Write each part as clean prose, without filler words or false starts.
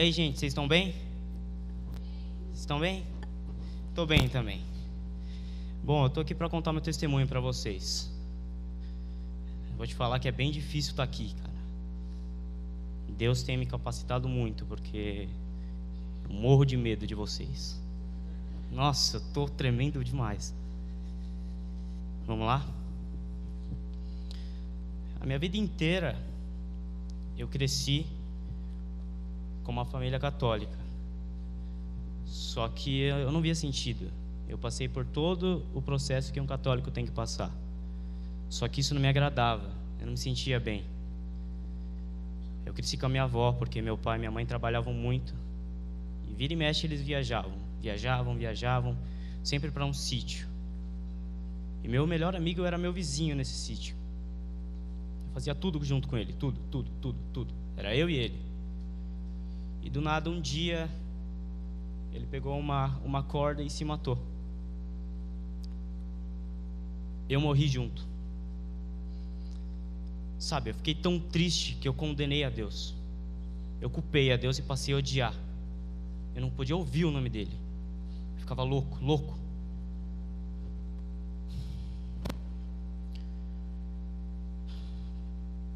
aí, gente, vocês estão bem? Estão bem? Estou bem também. Bom, eu estou aqui para contar meu testemunho para vocês. Vou te falar que é bem difícil estar aqui, cara. Deus tem me capacitado muito, porque eu morro de medo de vocês. Nossa, eu estou tremendo demais. Vamos lá? A minha vida inteira eu cresci com uma família católica. Só que eu não via sentido. Eu passei por todo o processo que um católico tem que passar. Só que isso não me agradava. Eu não me sentia bem. Eu cresci com a minha avó, porque meu pai e minha mãe trabalhavam muito. E vira e mexe eles viajavam, sempre para um sítio. E meu melhor amigo era meu vizinho nesse sítio. Eu fazia tudo junto com ele, tudo. Era eu e ele. E do nada um dia ele pegou uma corda e se matou. Eu morri junto. Sabe, eu fiquei tão triste que eu condenei a Deus. Eu culpei a Deus e passei a odiar. Eu não podia ouvir o nome dele. Eu ficava louco.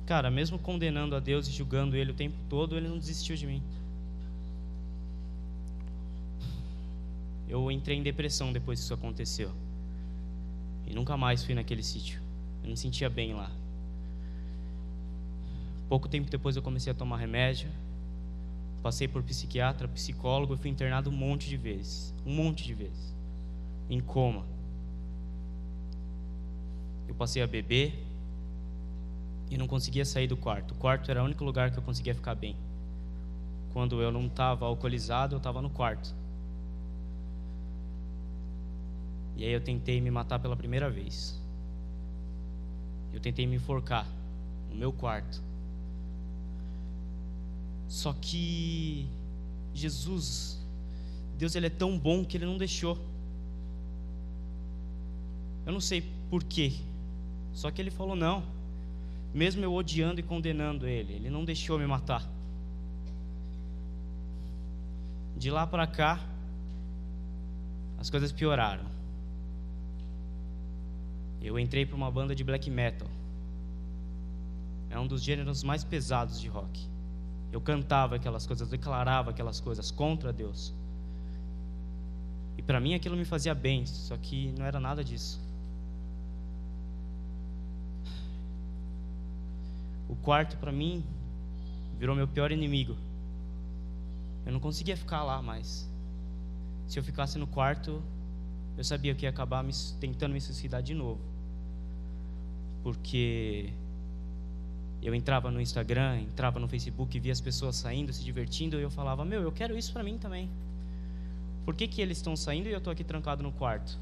Cara, mesmo condenando a Deus e julgando Ele o tempo todo, Ele não desistiu de mim. Eu entrei em depressão depois que isso aconteceu. E nunca mais fui naquele sítio. Eu não me sentia bem lá. Pouco tempo depois eu comecei a tomar remédio. Passei por psiquiatra, psicólogo e fui internado um monte de vezes. Em coma. Eu passei a beber e não conseguia sair do quarto. O quarto era o único lugar que eu conseguia ficar bem. Quando eu não estava alcoolizado, eu estava no quarto. E aí eu tentei me matar pela primeira vez. Eu tentei me enforcar no meu quarto. Só que Jesus, Deus, Ele é tão bom que Ele não deixou. Eu não sei porquê. Só que Ele falou não. Mesmo eu odiando e condenando Ele não deixou me matar. De lá para cá, as coisas pioraram. Eu entrei para uma banda de black metal. É um dos gêneros mais pesados de rock. Eu cantava aquelas coisas, eu declarava aquelas coisas contra Deus. E para mim aquilo me fazia bem, só que não era nada disso. O quarto para mim virou meu pior inimigo. Eu não conseguia ficar lá mais. Se eu ficasse no quarto, eu sabia que ia acabar tentando me suicidar de novo. Porque eu entrava no Instagram, entrava no Facebook, via as pessoas saindo, se divertindo, e eu falava, eu quero isso pra mim também. Por que eles estão saindo e eu tô aqui trancado no quarto?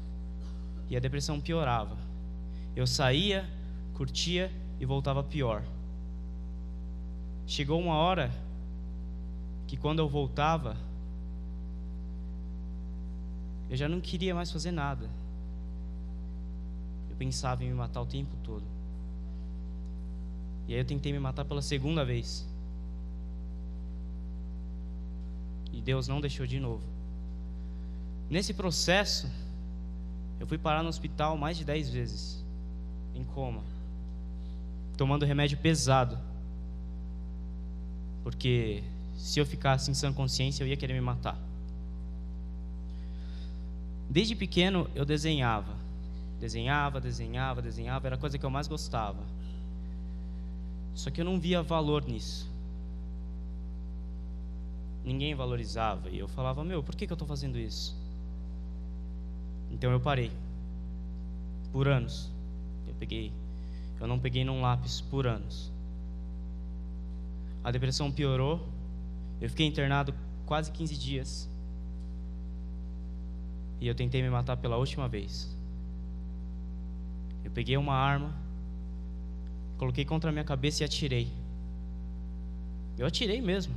E a depressão piorava. Eu saía, curtia e voltava pior. Chegou uma hora que quando eu voltava, eu já não queria mais fazer nada. Eu pensava em me matar o tempo todo. E aí eu tentei me matar pela segunda vez. E Deus não deixou de novo. Nesse processo, eu fui parar no hospital mais de 10 vezes. Em coma. Tomando remédio pesado. Porque se eu ficasse em sã consciência, eu ia querer me matar. Desde pequeno eu desenhava, era a coisa que eu mais gostava. Só que eu não via valor nisso. Ninguém valorizava. E eu falava, por que eu estou fazendo isso? Então eu parei. Por anos. Eu não peguei num lápis por anos. A depressão piorou. Eu fiquei internado quase 15 dias. E eu tentei me matar pela última vez. Eu peguei uma arma, coloquei contra a minha cabeça e atirei. Eu atirei mesmo.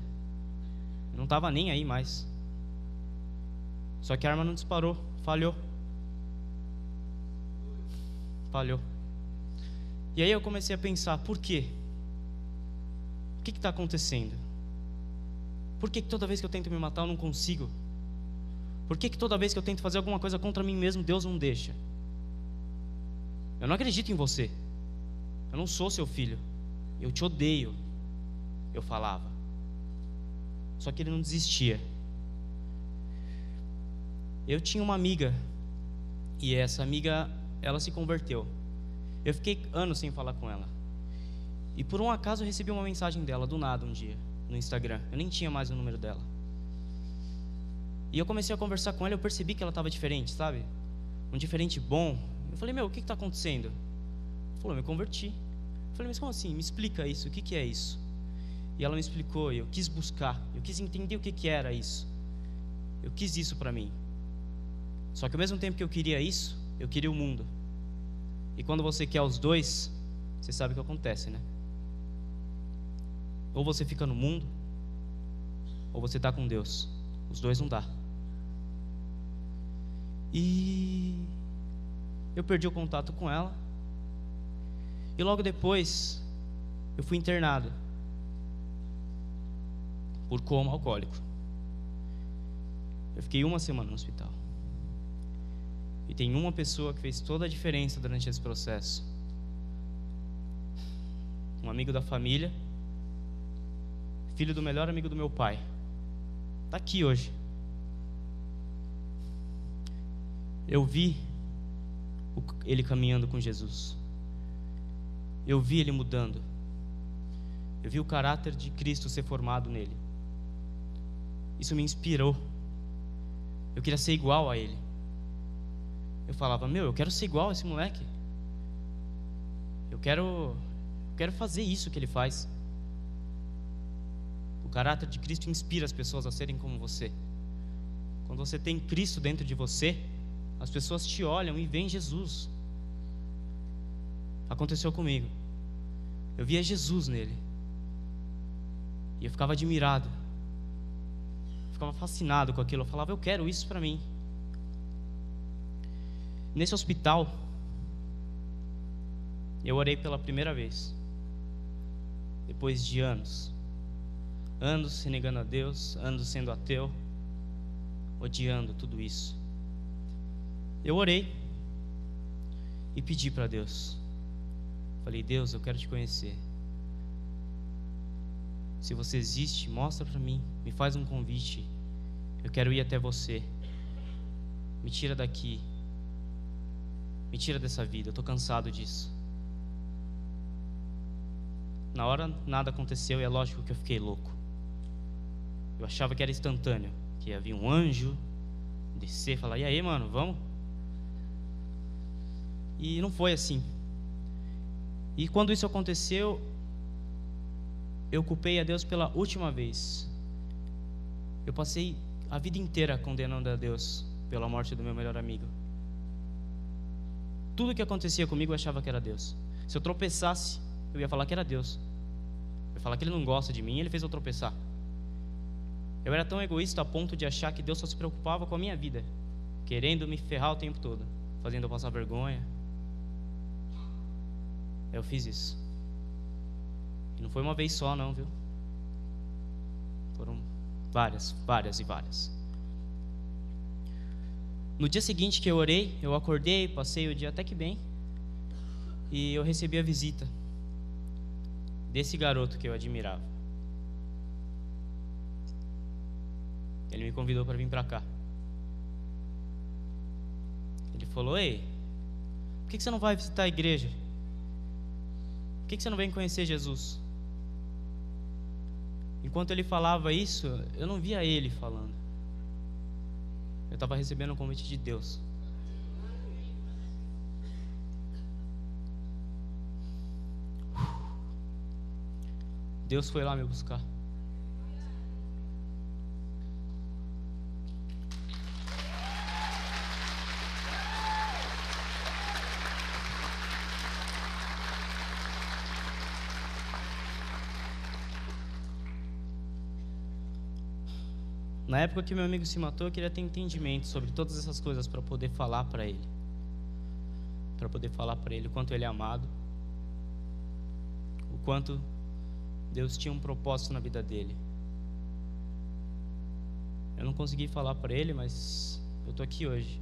Eu não estava nem aí mais. Só que a arma não disparou, falhou. E aí eu comecei a pensar, por quê? O que está acontecendo? Por que toda vez que eu tento me matar eu não consigo? Por que toda vez que eu tento fazer alguma coisa contra mim mesmo, Deus não deixa? Eu não acredito em você. Eu não sou seu filho. Eu te odeio. Eu falava. Só que ele não desistia. Eu tinha uma amiga, e essa amiga, ela se converteu. Eu fiquei anos sem falar com ela. E por um acaso eu recebi uma mensagem dela, do nada, um dia, no Instagram. Eu nem tinha mais o número dela. E eu comecei a conversar com ela, eu percebi que ela estava diferente, sabe? Um diferente bom. Eu falei, meu, o que está acontecendo? Ela falou, eu me converti. Eu falei, mas como assim? Me explica isso, o que é isso? E ela me explicou, e eu quis buscar, eu quis entender o que era isso. Eu quis isso para mim. Só que ao mesmo tempo que eu queria isso, eu queria o mundo. E quando você quer os dois, você sabe o que acontece, né? Ou você fica no mundo, ou você está com Deus. Os dois não dá. E eu perdi o contato com ela. E logo depois eu fui internado por coma alcoólico. Eu fiquei 1 semana no hospital. E tem uma pessoa que fez toda a diferença durante esse processo. Um amigo da família, filho do melhor amigo do meu pai. Está aqui hoje. Eu vi ele caminhando com Jesus. Eu vi ele mudando. Eu vi o caráter de Cristo ser formado nele. Isso me inspirou. Eu queria ser igual a ele. Eu falava, meu, eu quero ser igual a esse moleque. Eu quero fazer isso que ele faz. O caráter de Cristo inspira as pessoas a serem como você. Quando você tem Cristo dentro de você, as pessoas te olham e veem Jesus. Aconteceu comigo. Eu via Jesus nele. E eu ficava admirado. Ficava fascinado com aquilo. Eu falava, eu quero isso para mim. Nesse hospital, eu orei pela primeira vez. Depois de anos renegando a Deus, anos sendo ateu, odiando tudo isso. Eu orei e pedi para Deus. Falei, Deus, eu quero te conhecer. Se você existe, mostra para mim, me faz um convite. Eu quero ir até você. Me tira daqui. Me tira dessa vida, eu estou cansado disso. Na hora nada aconteceu e é lógico que eu fiquei louco. Eu achava que era instantâneo, que ia vir um anjo, descer e falar, e aí mano, vamos? E não foi assim. E quando isso aconteceu, eu culpei a Deus pela última vez. Eu passei a vida inteira condenando a Deus pela morte do meu melhor amigo. Tudo que acontecia comigo eu achava que era Deus. Se eu tropeçasse, eu ia falar que era Deus. Eu ia falar que Ele não gosta de mim e Ele fez eu tropeçar. Eu era tão egoísta a ponto de achar que Deus só se preocupava com a minha vida, querendo me ferrar o tempo todo, fazendo eu passar vergonha. Eu fiz isso. E não foi uma vez só não, viu? Foram várias. No dia seguinte que eu orei, eu acordei, passei o dia até que bem, e eu recebi a visita desse garoto que eu admirava. Ele me convidou para vir para cá. Ele falou, ei, por que você não vai visitar a igreja? Por que você não vem conhecer Jesus? Enquanto ele falava isso, eu não via ele falando. Eu estava recebendo um convite de Deus. Deus foi lá me buscar. Na época que meu amigo se matou, eu queria ter entendimento sobre todas essas coisas para poder falar para ele. Para poder falar para ele o quanto ele é amado. O quanto Deus tinha um propósito na vida dele. Eu não consegui falar para ele, mas eu tô aqui hoje.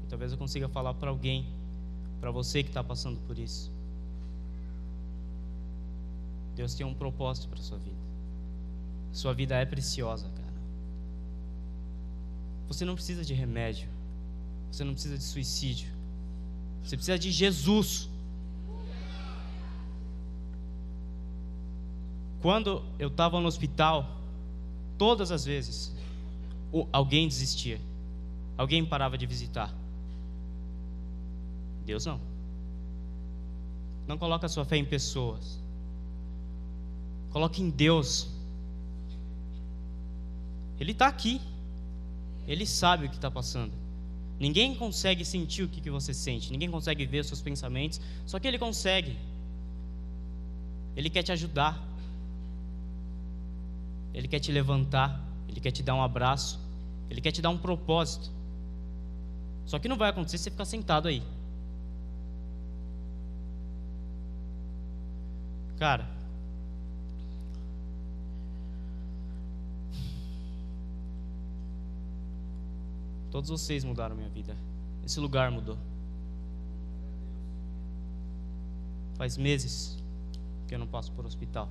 E talvez eu consiga falar para alguém, para você que está passando por isso. Deus tem um propósito para sua vida. Sua vida é preciosa, cara. Você não precisa de remédio. Você não precisa de suicídio. Você precisa de Jesus. Quando eu estava no hospital, todas as vezes, alguém desistia. Alguém parava de visitar. Deus não. Não coloca a sua fé em pessoas. Coloque em Deus. Ele está aqui. Ele sabe o que está passando. Ninguém consegue sentir o que você sente. Ninguém consegue ver os seus pensamentos. Só que Ele consegue. Ele quer te ajudar. Ele quer te levantar. Ele quer te dar um abraço. Ele quer te dar um propósito. Só que não vai acontecer se você ficar sentado aí. Cara, todos vocês mudaram minha vida. Esse lugar mudou. Faz meses que eu não passo por hospital,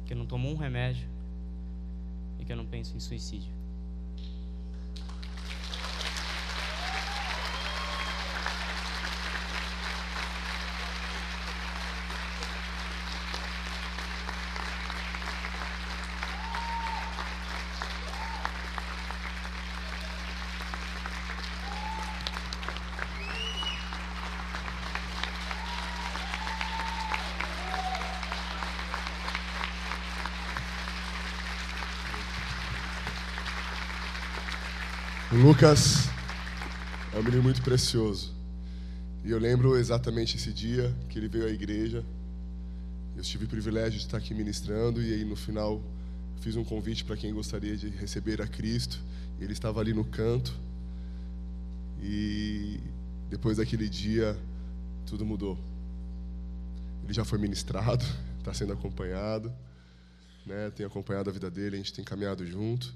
que eu não tomo um remédio e que eu não penso em suicídio. O Lucas é um menino muito precioso. E eu lembro exatamente esse dia que ele veio à igreja. Eu tive o privilégio de estar aqui ministrando. E aí no final fiz um convite para quem gostaria de receber a Cristo. Ele estava ali no canto. E depois daquele dia tudo mudou. Ele já foi ministrado, está sendo acompanhado, né? Tenho acompanhado a vida dele, a gente tem caminhado junto.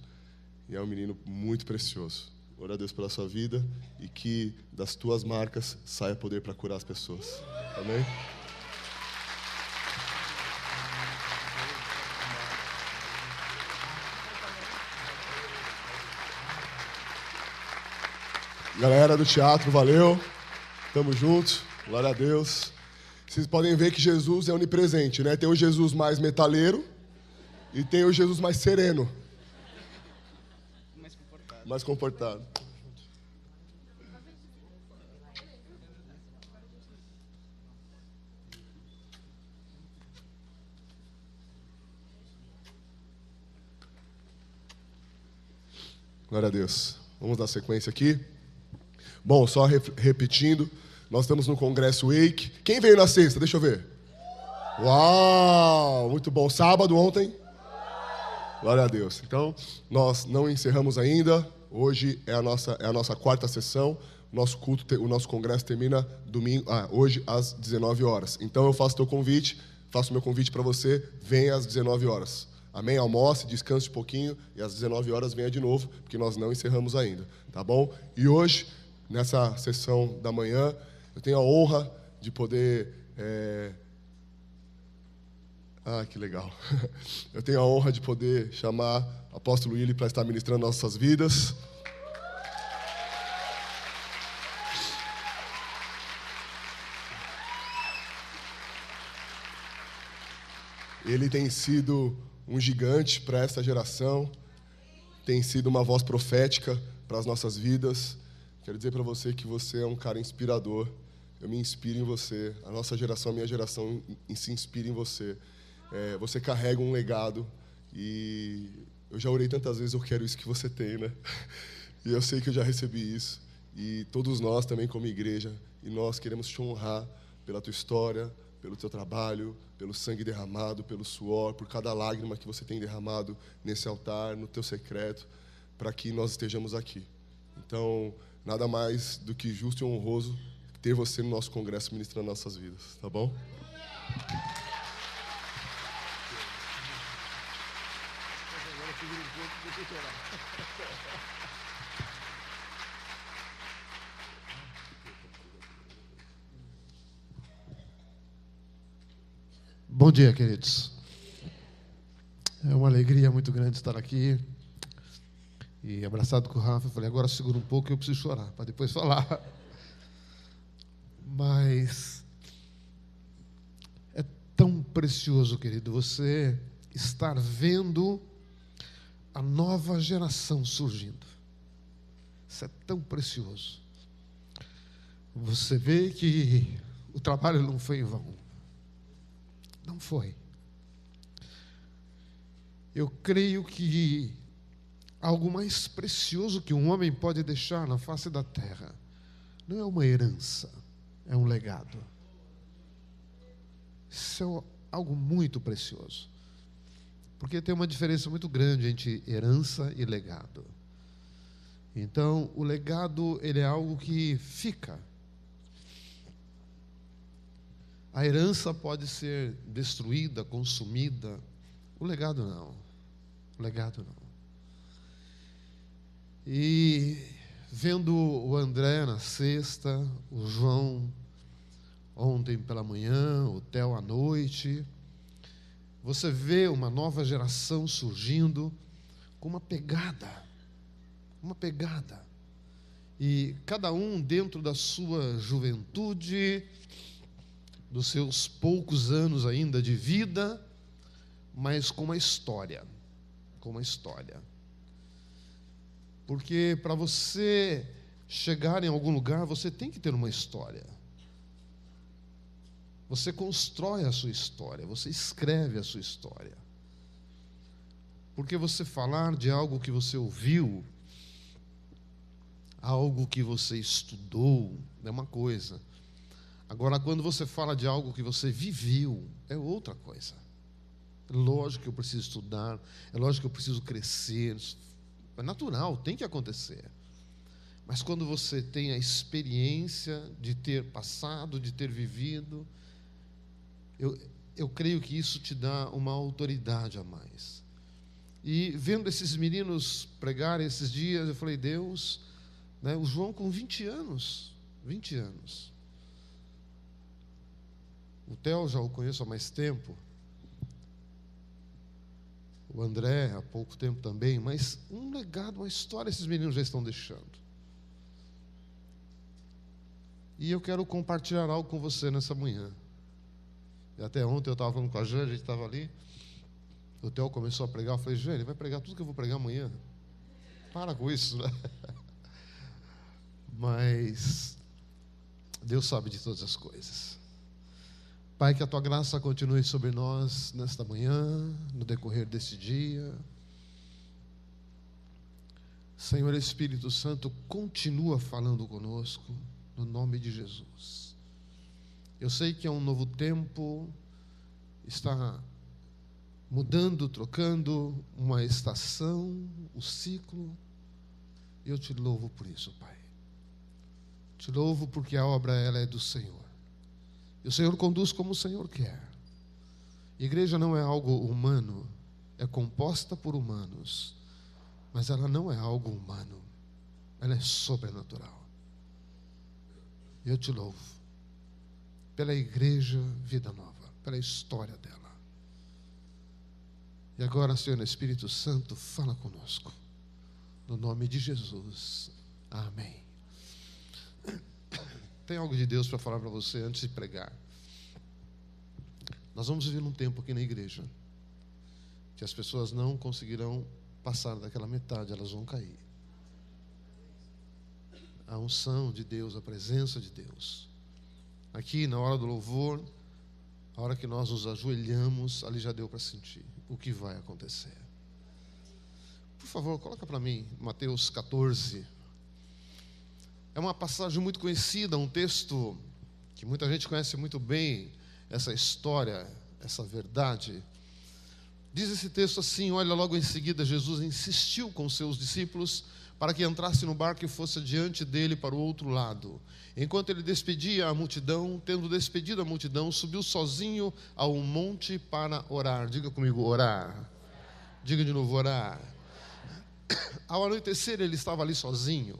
E é um menino muito precioso. Oro a Deus pela sua vida e que das tuas marcas saia poder para curar as pessoas. Amém? Galera do teatro, valeu. Tamo junto. Glória a Deus. Vocês podem ver que Jesus é onipresente, né? Tem o Jesus mais metaleiro e tem o Jesus mais sereno. Mais comportado. Glória a Deus. Vamos dar sequência aqui. Bom, só repetindo, nós estamos no Congresso Wake. Quem veio na sexta? Deixa eu ver. Uau, muito bom. Sábado, ontem? Glória a Deus. Então, nós não encerramos ainda. Hoje é a nossa quarta sessão. O nosso congresso termina hoje às 19 horas. Então, eu faço meu convite para você, venha às 19 horas. Amém? Almoce, descanse um pouquinho e às 19 horas venha de novo, porque nós não encerramos ainda, tá bom? E hoje, nessa sessão da manhã, eu tenho a honra de poder... que legal. Eu tenho a honra de poder chamar o apóstolo Willy para estar ministrando nossas vidas. Ele tem sido um gigante para essa geração, tem sido uma voz profética para as nossas vidas. Quero dizer para você que você é um cara inspirador. Eu me inspiro em você. A nossa geração, a minha geração, se inspira em você. Você carrega um legado e eu já orei tantas vezes, eu quero isso que você tem, né? E eu sei que eu já recebi isso. E todos nós também como igreja, e nós queremos te honrar pela tua história, pelo teu trabalho, pelo sangue derramado, pelo suor, por cada lágrima que você tem derramado nesse altar, no teu secreto, para que nós estejamos aqui. Então, nada mais do que justo e honroso ter você no nosso congresso ministrando nossas vidas, tá bom? Bom dia, queridos. É uma alegria muito grande estar aqui. E abraçado com o Rafa, eu falei, agora segura um pouco que eu preciso chorar, para depois falar. Mas é tão precioso, querido, você estar vendo a nova geração surgindo. Isso é tão precioso. Você vê que o trabalho não foi em vão. Não foi. Eu creio que algo mais precioso que um homem pode deixar na face da terra não é uma herança, é um legado. Isso é algo muito precioso. Porque tem uma diferença muito grande entre herança e legado. Então, o legado, ele é algo que fica. A herança pode ser destruída, consumida. O legado não. O legado não. E vendo o André na sexta, o João ontem pela manhã, o Theo à noite, você vê uma nova geração surgindo com uma pegada. E cada um dentro da sua juventude, dos seus poucos anos ainda de vida, mas com uma história. Porque para você chegar em algum lugar, você tem que ter uma história. Você constrói a sua história, você escreve a sua história. Porque você falar de algo que você ouviu, algo que você estudou, é uma coisa. Agora, quando você fala de algo que você viveu, é outra coisa. É lógico que eu preciso estudar, é lógico que eu preciso crescer, é natural, tem que acontecer. Mas quando você tem a experiência de ter passado, de ter vivido, eu creio que isso te dá uma autoridade a mais. E vendo esses meninos pregarem esses dias, eu falei, Deus, né, o João com 20 anos. O Theo já o conheço há mais tempo. O André há pouco tempo também. Mas um legado, uma história esses meninos já estão deixando. E eu quero compartilhar algo com você nessa manhã. E até ontem eu estava falando com a Jane, a gente estava ali. O Theo começou a pregar. Eu falei, Jane, ele vai pregar tudo que eu vou pregar amanhã. Para com isso, né? Mas Deus sabe de todas as coisas. Pai, que a Tua graça continue sobre nós nesta manhã, no decorrer desse dia. Senhor Espírito Santo, continua falando conosco, no nome de Jesus. Eu sei que é um novo tempo, está mudando, trocando uma estação, o ciclo, e eu te louvo por isso, Pai. Te louvo porque a obra ela é do Senhor. E o Senhor conduz como o Senhor quer. Igreja não é algo humano, é composta por humanos, mas ela não é algo humano, ela é sobrenatural. E eu te louvo pela igreja Vida Nova, pela história dela. E agora, Senhor Espírito Santo, fala conosco, no nome de Jesus, amém. Tem algo de Deus para falar para você antes de pregar. Nós vamos viver num tempo aqui na igreja que as pessoas não conseguirão passar daquela metade, elas vão cair. A unção de Deus, a presença de Deus. Aqui na hora do louvor, a hora que nós nos ajoelhamos, ali já deu para sentir o que vai acontecer. Por favor, coloca para mim Mateus 14. É uma passagem muito conhecida, um texto que muita gente conhece muito bem, essa história, essa verdade. Diz esse texto assim, olha, logo em seguida Jesus insistiu com seus discípulos para que entrasse no barco e fosse adiante dele para o outro lado. Enquanto ele despedia a multidão, tendo despedido a multidão, subiu sozinho ao monte para orar. Diga comigo, orar. Diga de novo, orar. Ao anoitecer ele estava ali sozinho,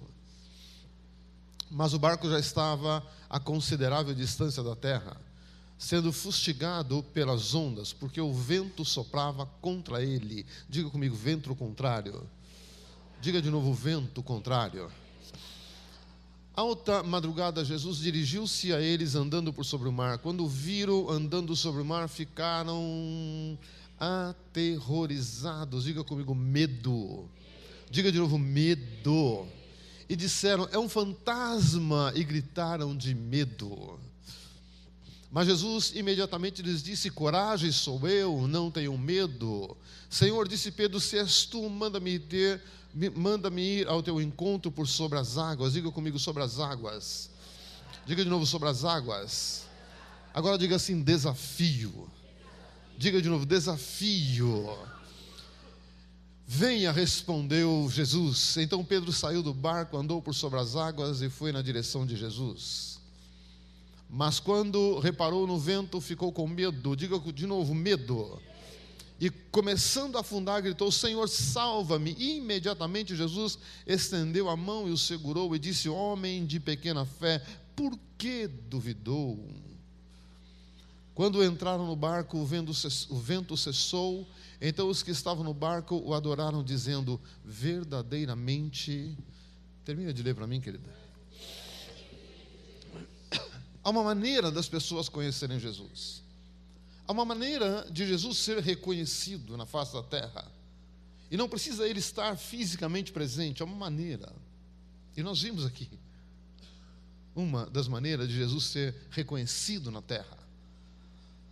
mas o barco já estava a considerável distância da terra, sendo fustigado pelas ondas, porque o vento soprava contra ele. Diga comigo, vento contrário. Diga de novo, vento contrário. Alta madrugada, Jesus dirigiu-se a eles andando por sobre o mar. Quando o viram andando sobre o mar, ficaram aterrorizados. Diga comigo, medo. Diga de novo, medo. E disseram, é um fantasma, e gritaram de medo. Mas Jesus imediatamente lhes disse, coragem, sou eu, não tenham medo. Senhor, disse Pedro, se és tu, manda-me ir ao teu encontro por sobre as águas. Diga comigo, sobre as águas. Diga de novo, sobre as águas. Agora diga assim, desafio. Diga de novo, desafio. Venha, respondeu Jesus. Então Pedro saiu do barco, andou por sobre as águas e foi na direção de Jesus. Mas quando reparou no vento, ficou com medo. Diga de novo, medo. E começando a afundar, gritou, Senhor, salva-me. E imediatamente Jesus estendeu a mão e o segurou e disse, homem de pequena fé, por que duvidou? Quando entraram no barco, o vento cessou. Então os que estavam no barco o adoraram, dizendo, verdadeiramente... Termina de ler para mim, querida. Há uma maneira das pessoas conhecerem Jesus. Há uma maneira de Jesus ser reconhecido na face da terra. E não precisa ele estar fisicamente presente, há uma maneira. E nós vimos aqui uma das maneiras de Jesus ser reconhecido na terra.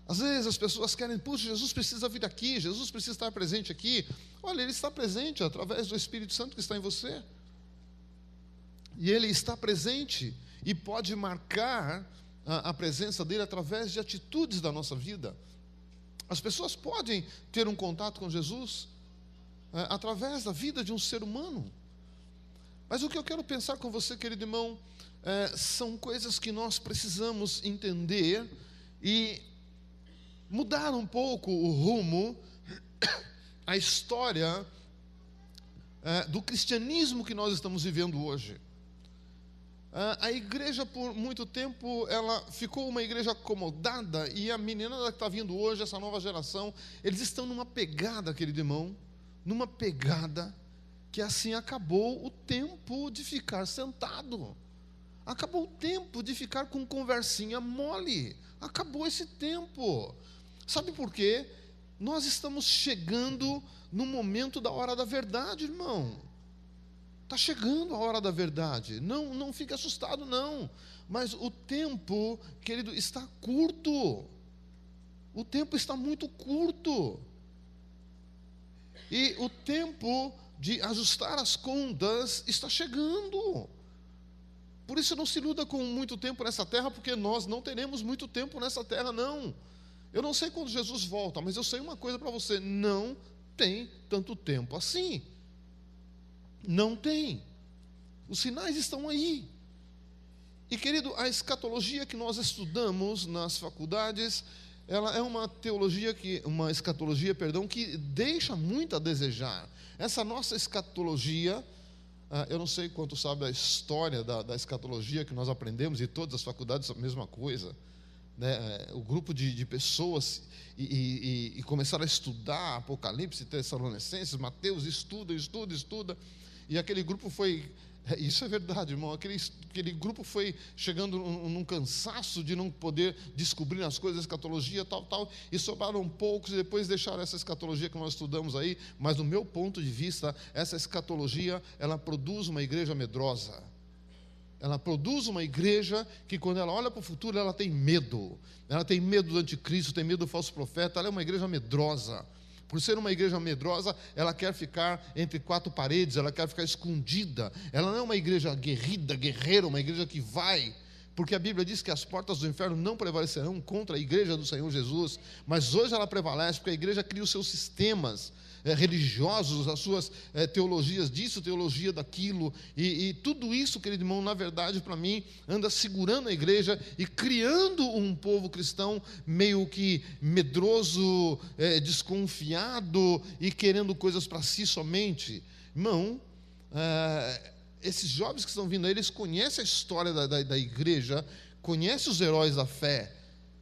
Às vezes as pessoas querem, puxa, Jesus precisa vir aqui, Jesus precisa estar presente aqui. Olha, ele está presente através do Espírito Santo que está em você. E ele está presente e pode marcar a presença dele através de atitudes da nossa vida. As pessoas podem ter um contato com Jesus através da vida de um ser humano. Mas o que eu quero pensar com você, querido irmão, são coisas que nós precisamos entender e mudar um pouco o rumo, a história do cristianismo que nós estamos vivendo hoje. A igreja, por muito tempo, ela ficou uma igreja acomodada, e a meninada que está vindo hoje, essa nova geração, eles estão numa pegada, querido irmão, numa pegada que assim acabou o tempo de ficar sentado, acabou o tempo de ficar com conversinha mole, acabou esse tempo. Sabe por quê? Nós estamos chegando no momento da hora da verdade, irmão. Está chegando a hora da verdade. Não fique assustado, não. Mas o tempo, querido, está curto. O tempo está muito curto. E o tempo de ajustar as contas está chegando. Por isso não se iluda com muito tempo nessa terra, porque nós não teremos muito tempo nessa terra, não. Eu não sei quando Jesus volta, mas eu sei uma coisa para você: não tem tanto tempo assim. Não tem. Os sinais estão aí. E, querido, a escatologia que nós estudamos nas faculdades, ela é uma escatologia, que deixa muito a desejar. Essa nossa escatologia, eu não sei quanto sabe a história da escatologia que nós aprendemos, e todas as faculdades a mesma coisa, né? O grupo de pessoas e começaram a estudar Apocalipse, Tessalonicenses, Mateus, estuda, e aquele grupo foi, isso é verdade, irmão, aquele grupo foi chegando num cansaço de não poder descobrir as coisas da escatologia, tal, e sobraram poucos, e depois deixaram essa escatologia que nós estudamos aí. Mas do meu ponto de vista, essa escatologia, ela produz uma igreja medrosa. Ela produz uma igreja que, quando ela olha para o futuro, ela tem medo. Ela tem medo do anticristo, tem medo do falso profeta. Ela é uma igreja medrosa. Por ser uma igreja medrosa, ela quer ficar entre quatro paredes, ela quer ficar escondida. Ela não é uma igreja aguerrida, guerreira, uma igreja que vai. Porque a Bíblia diz que as portas do inferno não prevalecerão contra a igreja do Senhor Jesus. Mas hoje ela prevalece, porque a igreja cria os seus sistemas religiosos, as suas teologias disso, teologia daquilo, e tudo isso, querido irmão, na verdade, para mim, anda segurando a igreja e criando um povo cristão meio que medroso, desconfiado e querendo coisas para si somente. Irmão, esses jovens que estão vindo aí, eles conhecem a história da igreja, conhecem os heróis da fé,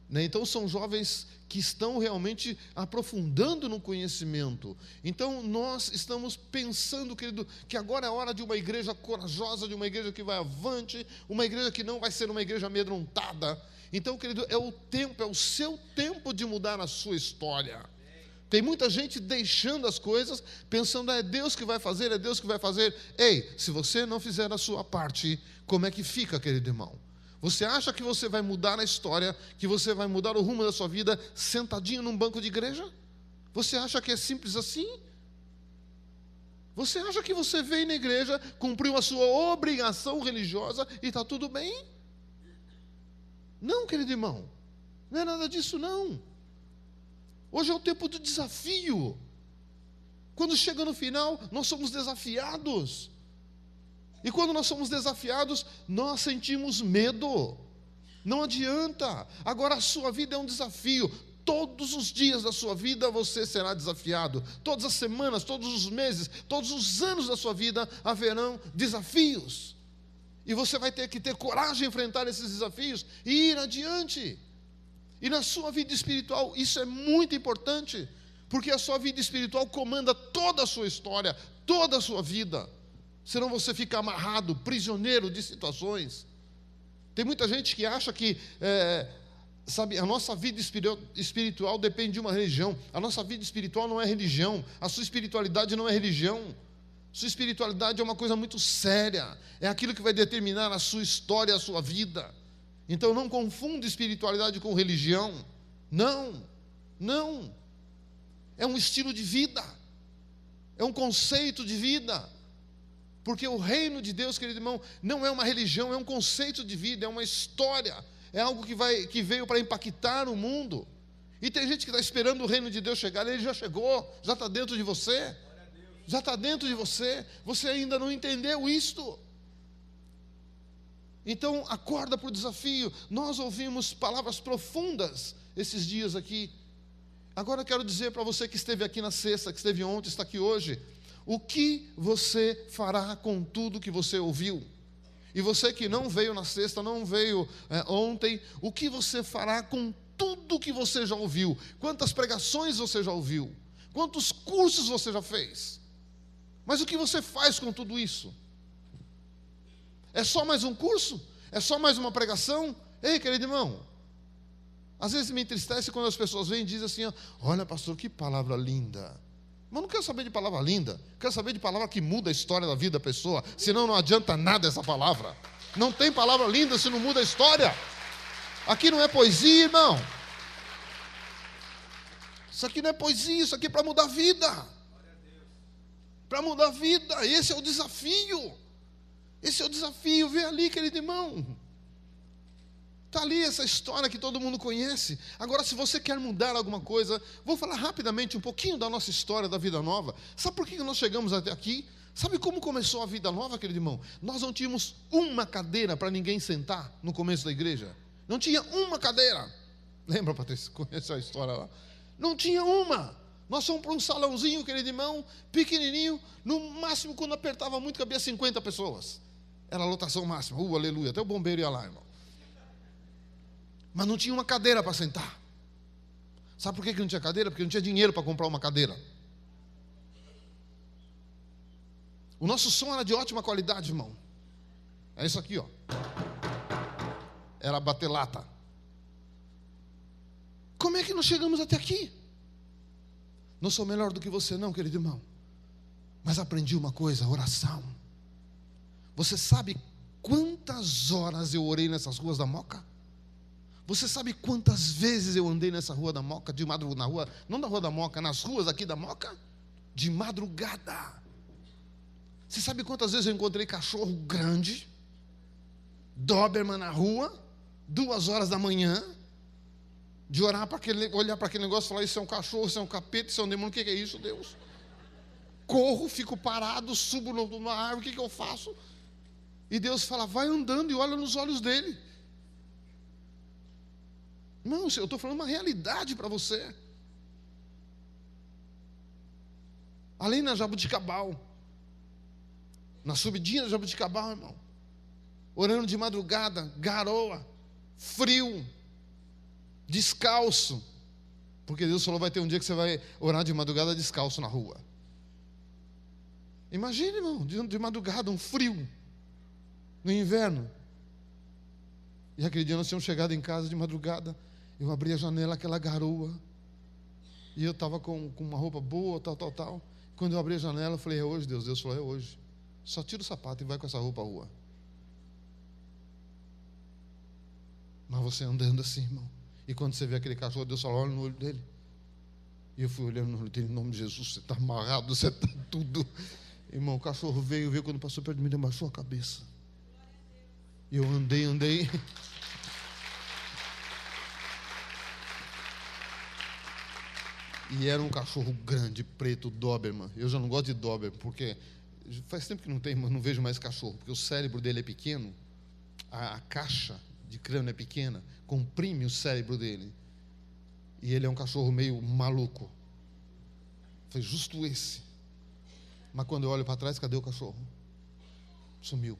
né? Então são jovens que estão realmente aprofundando no conhecimento. Então nós estamos pensando, querido, que agora é hora de uma igreja corajosa, de uma igreja que vai avante, uma igreja que não vai ser uma igreja amedrontada. Então, querido, é o seu tempo de mudar a sua história. Tem muita gente deixando as coisas, pensando, é Deus que vai fazer, é Deus que vai fazer. Ei, se você não fizer a sua parte, como é que fica, querido irmão? Você acha que você vai mudar a história, que você vai mudar o rumo da sua vida sentadinho num banco de igreja? Você acha que é simples assim? Você acha que você veio na igreja, cumpriu a sua obrigação religiosa e está tudo bem? Não, querido irmão, não é nada disso não. Hoje é o tempo do desafio. Quando chega no final, nós somos desafiados. E quando nós somos desafiados, nós sentimos medo. Não adianta. Agora a sua vida é um desafio. Todos os dias da sua vida você será desafiado. Todas as semanas, todos os meses, todos os anos da sua vida haverão desafios. E você vai ter que ter coragem de enfrentar esses desafios e ir adiante. E na sua vida espiritual, isso é muito importante, porque a sua vida espiritual comanda toda a sua história, toda a sua vida. Senão você fica amarrado, prisioneiro de situações. Tem muita gente que acha que, a nossa vida espiritual depende de uma religião. A nossa vida espiritual não é religião. A sua espiritualidade não é religião. Sua espiritualidade é uma coisa muito séria. É aquilo que vai determinar a sua história, a sua vida. Então não confunda espiritualidade com religião. Não, não. É um estilo de vida. É um conceito de vida. Porque o reino de Deus, querido irmão, não é uma religião, é um conceito de vida, é uma história, é algo que veio para impactar o mundo. E tem gente que está esperando o reino de Deus chegar, ele já chegou, já está dentro de você, já está dentro de você, você ainda não entendeu isto. Então acorda para o desafio. Nós ouvimos palavras profundas esses dias aqui. Agora eu quero dizer para você que esteve aqui na sexta, que esteve ontem, está aqui hoje, o que você fará com tudo que você ouviu? E você que não veio na sexta, não veio ontem, o que você fará com tudo que você já ouviu? Quantas pregações você já ouviu? Quantos cursos você já fez? Mas o que você faz com tudo isso? É só mais um curso? É só mais uma pregação? Ei, querido irmão, às vezes me entristece quando as pessoas vêm e dizem assim, olha pastor, que palavra linda. Mas não quero saber de palavra linda, quero saber de palavra que muda a história da vida da pessoa, senão não adianta nada essa palavra. Não tem palavra linda se não muda a história. Aqui não é poesia, irmão. Isso aqui não é poesia, isso aqui é para mudar a vida. Para mudar a vida, esse é o desafio. Esse é o desafio, vê ali, querido irmão. Está ali essa história que todo mundo conhece. Agora, se você quer mudar alguma coisa, vou falar rapidamente um pouquinho da nossa história da Vida Nova. Sabe por que nós chegamos até aqui? Sabe como começou a Vida Nova, querido irmão? Nós não tínhamos uma cadeira para ninguém sentar no começo da igreja. Não tinha uma cadeira. Lembra, Patrícia? Conhece a história lá? Não tinha uma. Nós fomos para um salãozinho, querido irmão, pequenininho. No máximo, quando apertava muito, cabia 50 pessoas. Era a lotação máxima. Aleluia. Até o bombeiro ia lá, irmão. Mas não tinha uma cadeira para sentar. Sabe por que não tinha cadeira? Porque não tinha dinheiro para comprar uma cadeira. O nosso som era de ótima qualidade, irmão. É isso aqui, ó. Era bater lata. Como é que nós chegamos até aqui? Não sou melhor do que você não, querido irmão. Mas aprendi uma coisa, oração. Você sabe quantas horas eu orei nessas ruas da Moca? Você sabe quantas vezes eu andei nessa rua da Moca, de madrugada, na rua, não da rua da Moca, nas ruas aqui da Moca? De madrugada. Você sabe quantas vezes eu encontrei cachorro grande, Doberman na rua, 2 horas da manhã, de olhar para aquele negócio e falar, isso é um cachorro, isso é um capeta, isso é um demônio, o que é isso, Deus? Corro, fico parado, subo numa árvore, o que eu faço? E Deus fala, vai andando e olha nos olhos dele. Não, eu estou falando uma realidade para você. Ali na Jabuticabal, Na subidinha do Jabuticabal, irmão. Orando de madrugada, garoa, frio, descalço. Porque Deus falou, vai ter um dia que você vai orar de madrugada descalço na rua. Imagine, irmão, de madrugada, um frio, no inverno. E aquele dia nós tínhamos chegado em casa de madrugada, eu abri a janela, aquela garoa, e eu estava com uma roupa boa, tal. Quando eu abri a janela, eu falei, é hoje, Deus. Deus falou, é hoje. Só tira o sapato e vai com essa roupa à rua. Mas você andando assim, irmão. E quando você vê aquele cachorro, Deus falou, olha no olho dele. E eu fui olhando no olho dele, em nome de Jesus, você está amarrado, você está tudo. Irmão, o cachorro veio, quando passou perto de mim, ele abaixou a cabeça. E eu andei. E era um cachorro grande, preto, Doberman. Eu já não gosto de Doberman, porque faz tempo que não vejo mais cachorro, porque o cérebro dele é pequeno, a caixa de crânio é pequena, comprime o cérebro dele. E ele é um cachorro meio maluco. Foi justo esse. Mas quando eu olho para trás, cadê o cachorro? Sumiu.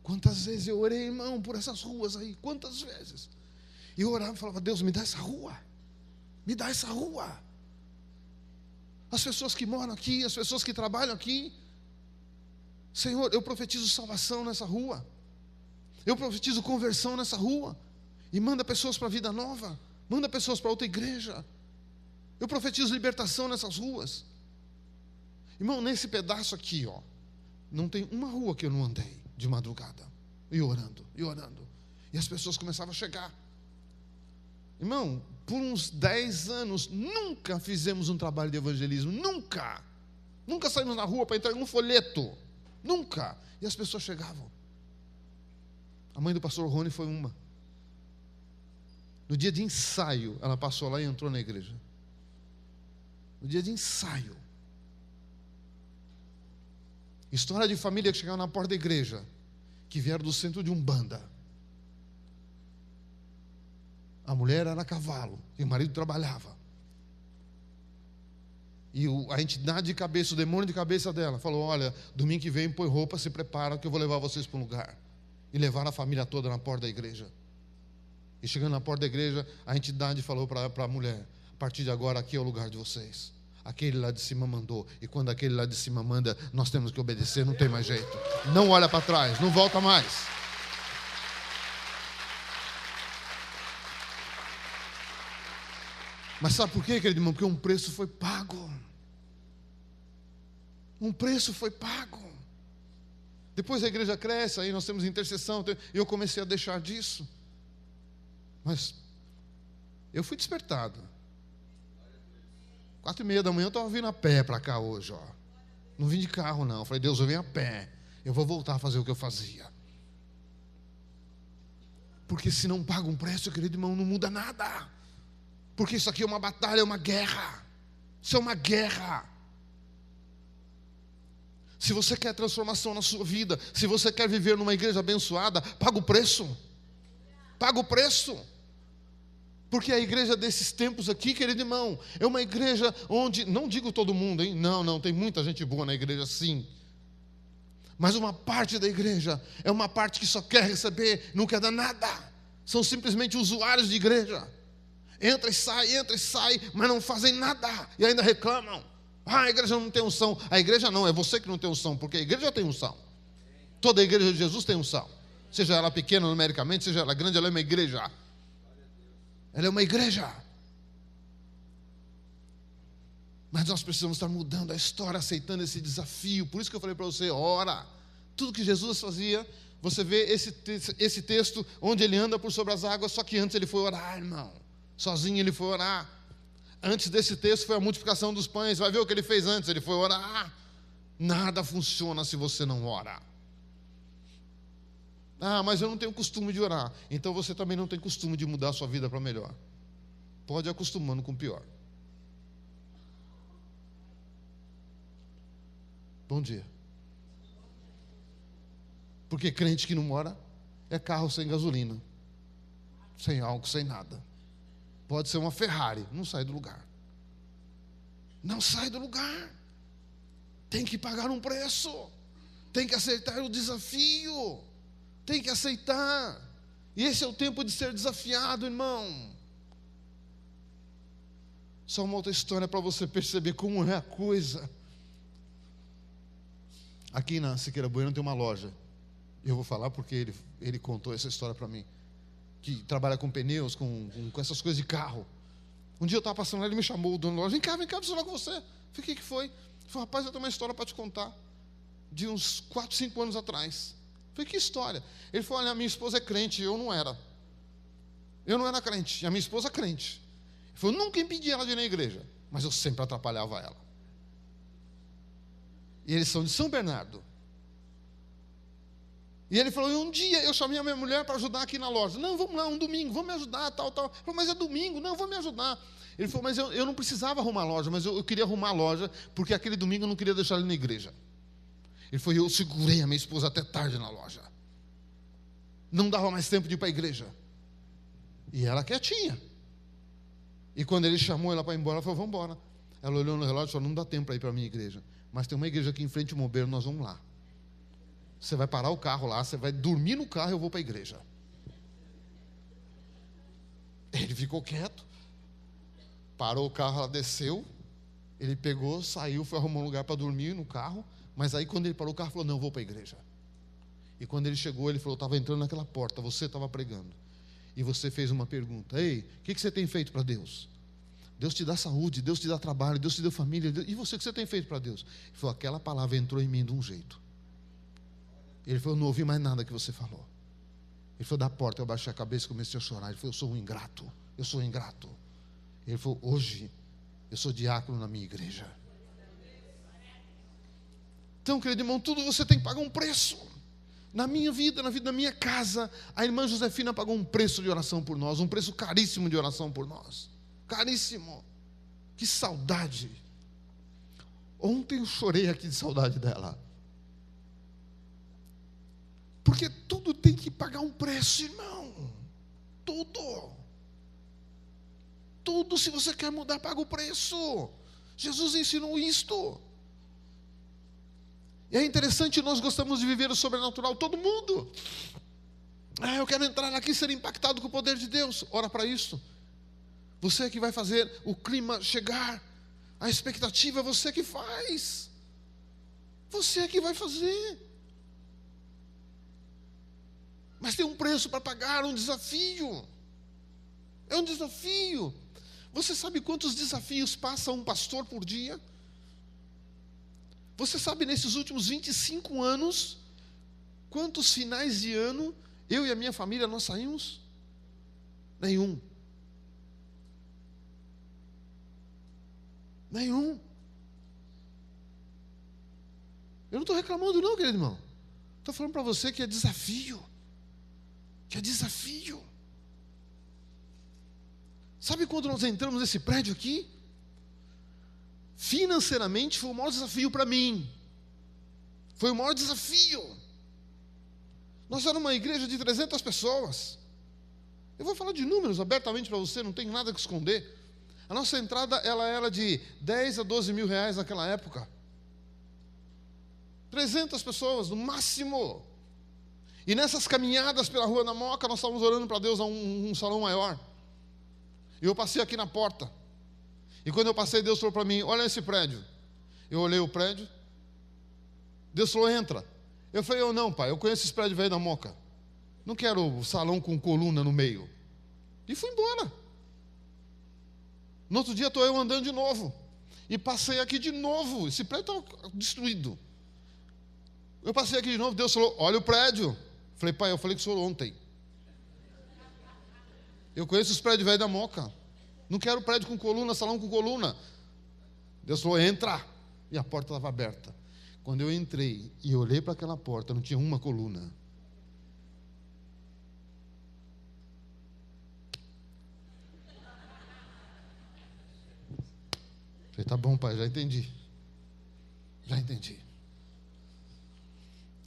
Quantas vezes eu orei, irmão, por essas ruas aí? Quantas vezes? E eu orava e falava, Deus, me dá essa rua. Me dá essa rua. As pessoas que moram aqui, as pessoas que trabalham aqui. Senhor, eu profetizo salvação nessa rua. Eu profetizo conversão nessa rua. E manda pessoas para a vida nova. Manda pessoas para outra igreja. Eu profetizo libertação nessas ruas. Irmão, nesse pedaço aqui, ó, não tem uma rua que eu não andei de madrugada. E orando. E as pessoas começavam a chegar. Irmão, por uns 10 anos, nunca fizemos um trabalho de evangelismo. Nunca saímos na rua para entregar um folheto. Nunca. E as pessoas chegavam. A mãe do pastor Rony foi uma. No dia de ensaio, ela passou lá e entrou na igreja. No dia de ensaio. História de família que chegava na porta da igreja, que vieram do centro de Umbanda. A mulher era a cavalo e o marido trabalhava. E a entidade de cabeça, o demônio de cabeça dela, falou, olha, domingo que vem põe roupa, se prepara que eu vou levar vocês para um lugar. E levaram a família toda na porta da igreja. E chegando na porta da igreja, a entidade falou para a mulher, a partir de agora aqui é o lugar de vocês. Aquele lá de cima mandou. E quando aquele lá de cima manda, nós temos que obedecer, não tem mais jeito. Não olha para trás, não volta mais. Mas sabe por quê, querido irmão? Porque um preço foi pago. Um preço foi pago. Depois a igreja cresce, aí nós temos intercessão, e eu comecei a deixar disso. Mas eu fui despertado. 4:30 da manhã eu estava vindo a pé para cá hoje, ó. Não vim de carro não, eu falei, Deus, eu venho a pé. Eu vou voltar a fazer o que eu fazia. Porque se não paga um preço, querido irmão, não muda nada. Porque isso aqui é uma batalha, é uma guerra. Isso é uma guerra. Se você quer transformação na sua vida, se você quer viver numa igreja abençoada, paga o preço. Paga o preço. Porque a igreja desses tempos aqui, querido irmão, é uma igreja onde, não digo todo mundo, hein? Não, tem muita gente boa na igreja, sim. Mas uma parte da igreja é uma parte que só quer receber, não quer dar nada. São simplesmente usuários de igreja. Entra e sai, mas não fazem nada. E ainda reclamam. Ah, a igreja não tem unção. A igreja não, é você que não tem unção, porque a igreja tem unção. Toda a igreja de Jesus tem unção. Seja ela pequena numericamente, seja ela grande, ela é uma igreja. Ela é uma igreja. Mas nós precisamos estar mudando a história, aceitando esse desafio. Por isso que eu falei para você, ora. Tudo que Jesus fazia, você vê esse texto onde ele anda por sobre as águas, só que antes ele foi orar, irmão. Sozinho ele foi orar. Antes desse texto foi a multiplicação dos pães. Vai ver o que ele fez antes, ele foi orar. Nada funciona se você não ora. Ah, mas eu não tenho costume de orar. Então você também não tem costume de mudar a sua vida para melhor. Pode ir acostumando com o pior. Bom dia. Porque crente que não ora é carro sem gasolina, sem álcool, sem nada. Pode ser uma Ferrari, não sai do lugar. Não sai do lugar. Tem que pagar um preço. Tem que aceitar o desafio. Tem que aceitar. E esse é o tempo de ser desafiado, irmão. Só uma outra história para você perceber como é a coisa. Aqui na Siqueira Bueno tem uma loja. Eu vou falar porque ele contou essa história para mim. Que trabalha com pneus, com essas coisas de carro. Um dia eu estava passando lá, ele me chamou, o dono da loja. Vem cá, preciso falar com você. Eu falei, o que foi? Ele falou, rapaz, eu tenho uma história para te contar. De uns 4, 5 anos atrás. Eu falei, que história? Ele falou, olha, a minha esposa é crente, eu não era. Eu não era crente, e a minha esposa é crente. Ele falou, eu nunca impedi ela de ir na igreja, mas eu sempre atrapalhava ela. E eles são de São Bernardo. E ele falou, e um dia eu chamei a minha mulher para ajudar aqui na loja. Não, vamos lá, um domingo, vamos me ajudar, tal. Ele falou, mas é domingo, não, vou me ajudar. Ele falou, mas eu não precisava arrumar a loja, mas eu queria arrumar a loja, porque aquele domingo eu não queria deixar ele na igreja. Ele falou, eu segurei a minha esposa até tarde na loja. Não dava mais tempo de ir para a igreja. E ela quietinha. E quando ele chamou ela para ir embora, ela falou, vamos embora. Ela olhou no relógio e falou, não dá tempo para ir para a minha igreja. Mas tem uma igreja aqui em frente ao Mobeiro, nós vamos lá. Você vai parar o carro lá, você vai dormir no carro e eu vou para a igreja. Ele ficou quieto. Parou o carro, ela desceu. Ele pegou, saiu, foi arrumar um lugar para dormir no carro. Mas aí quando ele parou o carro, falou, não, eu vou para a igreja. E quando ele chegou, ele falou, estava entrando naquela porta, você estava pregando. E você fez uma pergunta, ei, o que você tem feito para Deus? Deus te dá saúde, Deus te dá trabalho, Deus te deu família. E você, o que você tem feito para Deus? Ele falou, aquela palavra entrou em mim de um jeito. Ele falou, eu não ouvi mais nada que você falou. Ele falou, da porta, eu baixei a cabeça e comecei a chorar. Ele falou, eu sou um ingrato, eu sou um ingrato. Ele falou, hoje, eu sou diácono na minha igreja. Então, querido irmão, tudo você tem que pagar um preço. Na minha vida, na vida da minha casa, a irmã Josefina pagou um preço de oração por nós, um preço caríssimo de oração por nós. Caríssimo. Que saudade. Ontem eu chorei aqui de saudade dela. Porque tudo tem que pagar um preço, irmão. Tudo. Tudo, se você quer mudar, paga o preço. Jesus ensinou isto. E é interessante, nós gostamos de viver o sobrenatural, todo mundo. Eu quero entrar aqui e ser impactado com o poder de Deus. Ora para isso. Você é que vai fazer o clima chegar. A expectativa é você que faz. Você é que vai fazer. Mas tem um preço para pagar, um desafio. É um desafio. Você sabe quantos desafios passa um pastor por dia? Você sabe, nesses últimos 25 anos, quantos finais de ano eu e a minha família nós saímos? Nenhum. Nenhum. Eu não estou reclamando não, querido irmão. Estou falando para você que é desafio. Que é desafio. Sabe quando nós entramos nesse prédio aqui? Financeiramente foi o maior desafio para mim. Foi o maior desafio. Nós éramos uma igreja de 300 pessoas. Eu vou falar de números abertamente para você, não tem nada que esconder. A nossa entrada ela era de 10 a 12 mil reais naquela época. 300 pessoas, no máximo. E nessas caminhadas pela Rua da Moca, nós estávamos orando para Deus a um salão maior. E eu passei aqui na porta. E quando eu passei, Deus falou para mim, olha esse prédio. Eu olhei o prédio. Deus falou, entra. Eu falei, eu não, pai, eu conheço esse prédio velho da Moca. Não quero salão com coluna no meio. E fui embora. No outro dia estou eu andando de novo. E passei aqui de novo. Esse prédio está destruído. Eu passei aqui de novo, Deus falou, olha o prédio. Falei, pai, eu falei com o senhor ontem. Eu conheço os prédios velhos da Moca. Não quero prédio com coluna, salão com coluna. Deus falou, entra. E a porta estava aberta. Quando eu entrei e olhei para aquela porta, não tinha uma coluna. Falei, tá bom, pai, já entendi. Já entendi.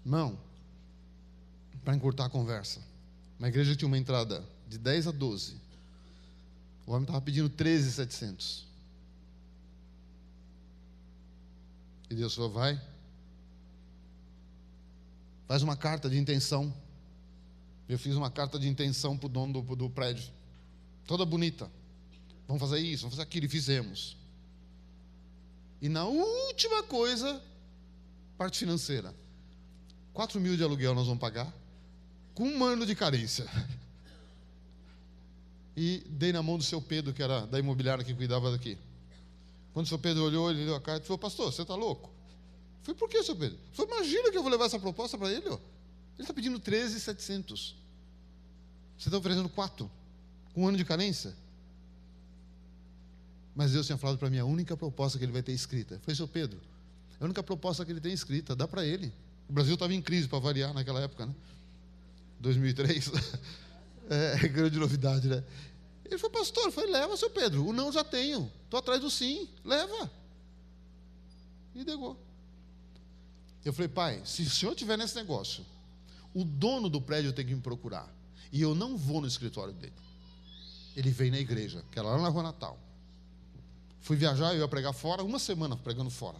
Irmão, para encurtar a conversa, uma igreja tinha uma entrada de 10 a 12. O homem estava pedindo 13.700. E Deus falou: vai, faz uma carta de intenção. Eu fiz uma carta de intenção para o dono do prédio, toda bonita. Vamos fazer isso, vamos fazer aquilo, e fizemos. E na última coisa, parte financeira, 4 mil de aluguel nós vamos pagar, com 1 ano de carência. E dei na mão do seu Pedro, que era da imobiliária que cuidava daqui. Quando o seu Pedro olhou, ele deu a carta e falou: pastor, você está louco? Eu falei: por que, seu Pedro? Ele falou: imagina que eu vou levar essa proposta para ele, ó. Ele está pedindo 13.700. Você está oferecendo 4, com 1 ano de carência. Mas Deus tinha falado para mim: a única proposta que ele vai ter escrita. Eu falei: seu Pedro, a única proposta que ele tem escrita, dá para ele. O Brasil estava em crise, para variar, naquela época, né? 2003. É grande novidade, né? Ele falou: pastor, eu falei: leva, seu Pedro, o não já tenho, estou atrás do sim, leva. E negou. Eu falei: pai, se o senhor estiver nesse negócio, o dono do prédio tem que me procurar, e eu não vou no escritório dele. Ele veio na igreja, que era lá na Rua Natal. Fui viajar, eu ia pregar fora, 1 semana pregando fora.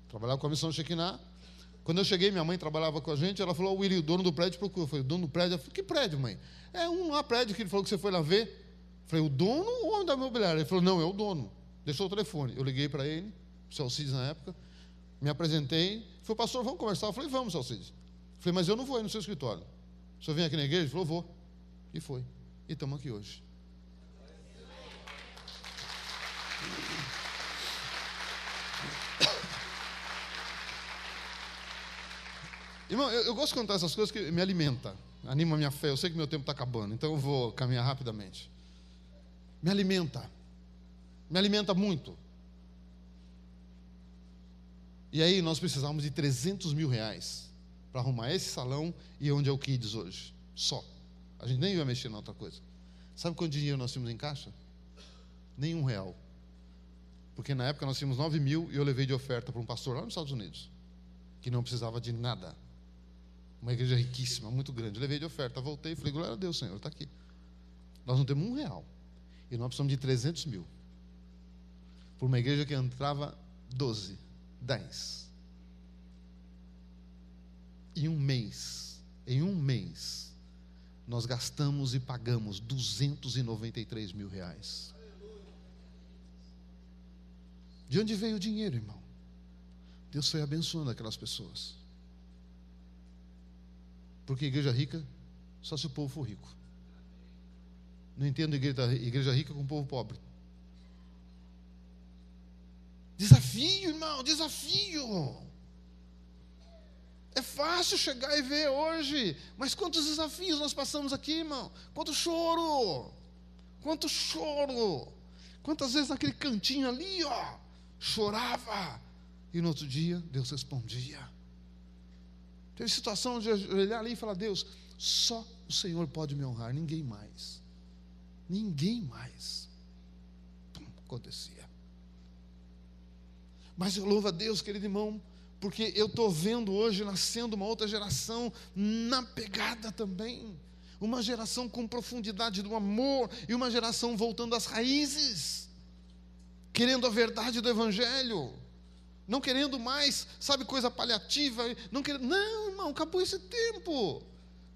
Trabalhava com a missão Shekinah. Quando eu cheguei, minha mãe trabalhava com a gente, ela falou: Willy, o dono do prédio procurou. Eu falei: o dono do prédio? Eu falei: que prédio, mãe? É um lá prédio que ele falou que você foi lá ver. Eu falei: o dono ou o homem da imobiliária? Ele falou: não, é o dono. Deixou o telefone. Eu liguei para ele, o seu Alcides na época, me apresentei. Ele falou: pastor, vamos conversar? Eu falei: vamos, seu Alcides. Eu falei: mas eu não vou ir no seu escritório. O senhor vem aqui na igreja? Ele falou: vou. E foi. E estamos aqui hoje. Irmão, eu gosto de contar essas coisas que me alimenta, anima a minha fé. Eu sei que meu tempo está acabando, então eu vou caminhar rapidamente. Me alimenta muito. E aí nós precisávamos de 300 mil reais para arrumar esse salão e onde é o Kids hoje, só. A gente nem ia mexer na outra coisa. Sabe quanto dinheiro nós tínhamos em caixa? Nem R$1. Porque na época nós tínhamos 9 mil e eu levei de oferta para um pastor lá nos Estados Unidos, que não precisava de nada. Uma igreja riquíssima, muito grande. Eu levei de oferta, voltei e falei: glória a Deus, Senhor, está aqui. Nós não temos R$1. E nós precisamos de 300 mil. Por uma igreja que entrava 12, 10. Em um mês, nós gastamos e pagamos 293 mil reais. De onde veio o dinheiro, irmão? Deus foi abençoando aquelas pessoas. Porque igreja rica, só se o povo for rico. Não entendo igreja rica com o povo pobre. Desafio, irmão, desafio. É fácil chegar e ver hoje, mas quantos desafios nós passamos aqui, irmão? Quanto choro. Quantas vezes naquele cantinho ali, ó, chorava. E no outro dia, Deus respondia. Teve situação de olhar ali e falar: Deus, só o Senhor pode me honrar, ninguém mais. Acontecia. Mas eu louvo a Deus, querido irmão, porque eu estou vendo hoje nascendo uma outra geração na pegada também. Uma geração com profundidade do amor e uma geração voltando às raízes, querendo a verdade do Evangelho. Não querendo mais, sabe, coisa paliativa. Não, irmão, acabou esse tempo.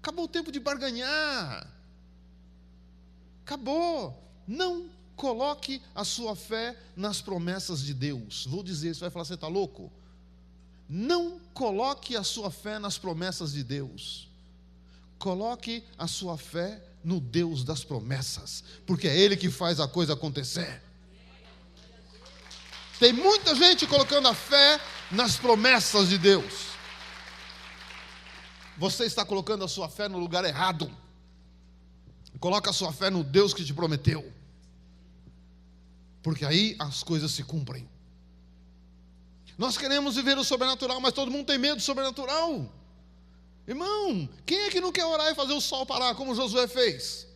Acabou o tempo de barganhar. Acabou. Não coloque a sua fé nas promessas de Deus. Vou dizer, você vai falar: você está louco? Não coloque a sua fé nas promessas de Deus. Coloque a sua fé no Deus das promessas, porque é Ele que faz a coisa acontecer. Tem muita gente colocando a fé nas promessas de Deus. Você está colocando a sua fé no lugar errado. Coloca a sua fé no Deus que te prometeu, porque aí as coisas se cumprem. Nós queremos viver o sobrenatural, mas todo mundo tem medo do sobrenatural. Irmão, quem é que não quer orar e fazer o sol parar, como Josué fez?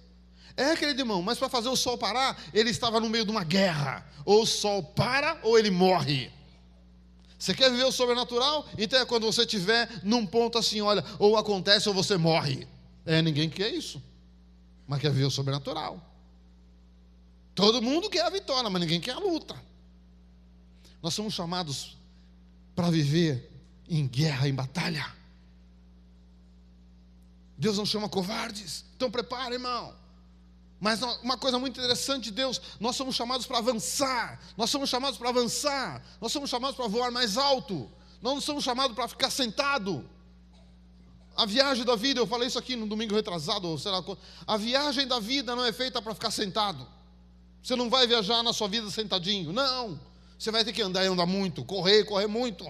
Querido irmão, mas para fazer o sol parar, ele estava no meio de uma guerra. Ou o sol para, ou ele morre. Você quer viver o sobrenatural? Então é quando você estiver num ponto assim, olha, ou acontece ou você morre. Ninguém quer isso, mas quer viver o sobrenatural. Todo mundo quer a vitória, mas ninguém quer a luta. Nós somos chamados para viver em guerra, em batalha. Deus não chama covardes. Então prepara, irmão. Mas uma coisa muito interessante de Deus, nós somos chamados para avançar. Nós somos chamados para avançar. Nós somos chamados para voar mais alto. Nós não somos chamados para ficar sentado. A viagem da vida, eu falei isso aqui no domingo retrasado, ou sei lá, a viagem da vida não é feita para ficar sentado. Você não vai viajar na sua vida sentadinho, não. Você vai ter que andar e andar muito, correr muito.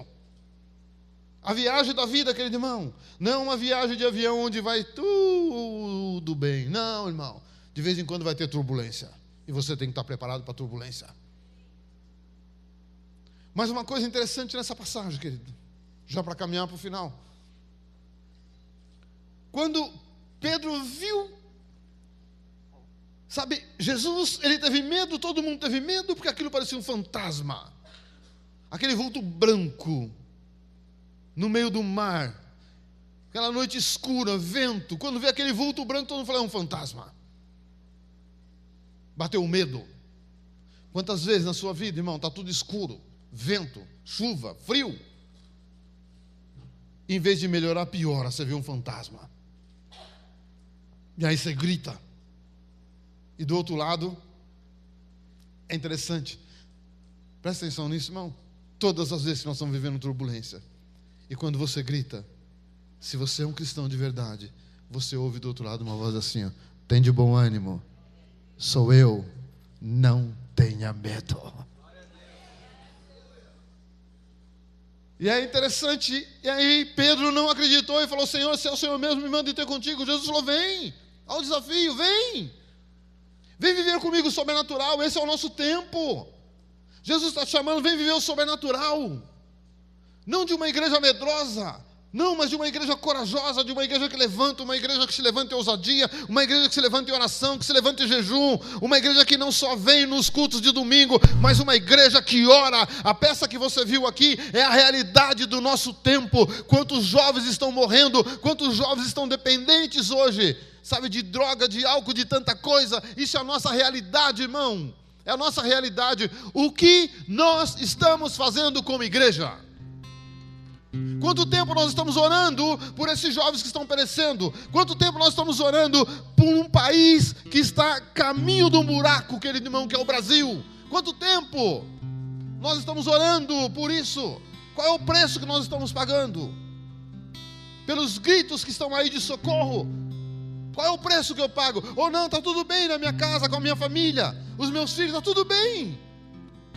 A viagem da vida, querido irmão, não é uma viagem de avião onde vai tudo bem. Não, irmão. De vez em quando vai ter turbulência. E você tem que estar preparado para a turbulência. Mas uma coisa interessante nessa passagem, querido, já para caminhar para o final. Quando Pedro viu, sabe, Jesus, ele teve medo, todo mundo teve medo, porque aquilo parecia um fantasma. Aquele vulto branco, no meio do mar, aquela noite escura, vento. Quando vê aquele vulto branco, todo mundo fala, é um fantasma. Bateu o medo. Quantas vezes na sua vida, irmão, está tudo escuro, vento, chuva, frio. Em vez de melhorar, piora, você vê um fantasma. E aí você grita. E do outro lado, é interessante, presta atenção nisso, irmão. Todas as vezes que nós estamos vivendo turbulência, e quando você grita, se você é um cristão de verdade, você ouve do outro lado uma voz assim, ó, tem de bom ânimo, sou eu, não tenha medo. E é interessante, e aí Pedro não acreditou e falou, Senhor, se é o Senhor mesmo, me manda ir ter contigo. Jesus falou, vem, ao desafio, vem viver comigo o sobrenatural, esse é o nosso tempo. Jesus está te chamando, vem viver o sobrenatural, não de uma igreja medrosa, não, mas de uma igreja corajosa, de uma igreja que levanta, uma igreja que se levanta em ousadia, uma igreja que se levanta em oração, que se levanta em jejum, uma igreja que não só vem nos cultos de domingo, mas uma igreja que ora. A peça que você viu aqui é a realidade do nosso tempo. Quantos jovens estão morrendo, quantos jovens estão dependentes hoje, sabe, de droga, de álcool, de tanta coisa. Isso é a nossa realidade, irmão, é a nossa realidade. O que nós estamos fazendo como igreja? Quanto tempo nós estamos orando por esses jovens que estão perecendo? Quanto tempo nós estamos orando por um país que está a caminho do buraco, querido irmão, que é o Brasil? Quanto tempo nós estamos orando por isso? Qual é o preço que nós estamos pagando? Pelos gritos que estão aí de socorro, qual é o preço que eu pago? Ou não, está tudo bem na minha casa, com a minha família, os meus filhos, está tudo bem.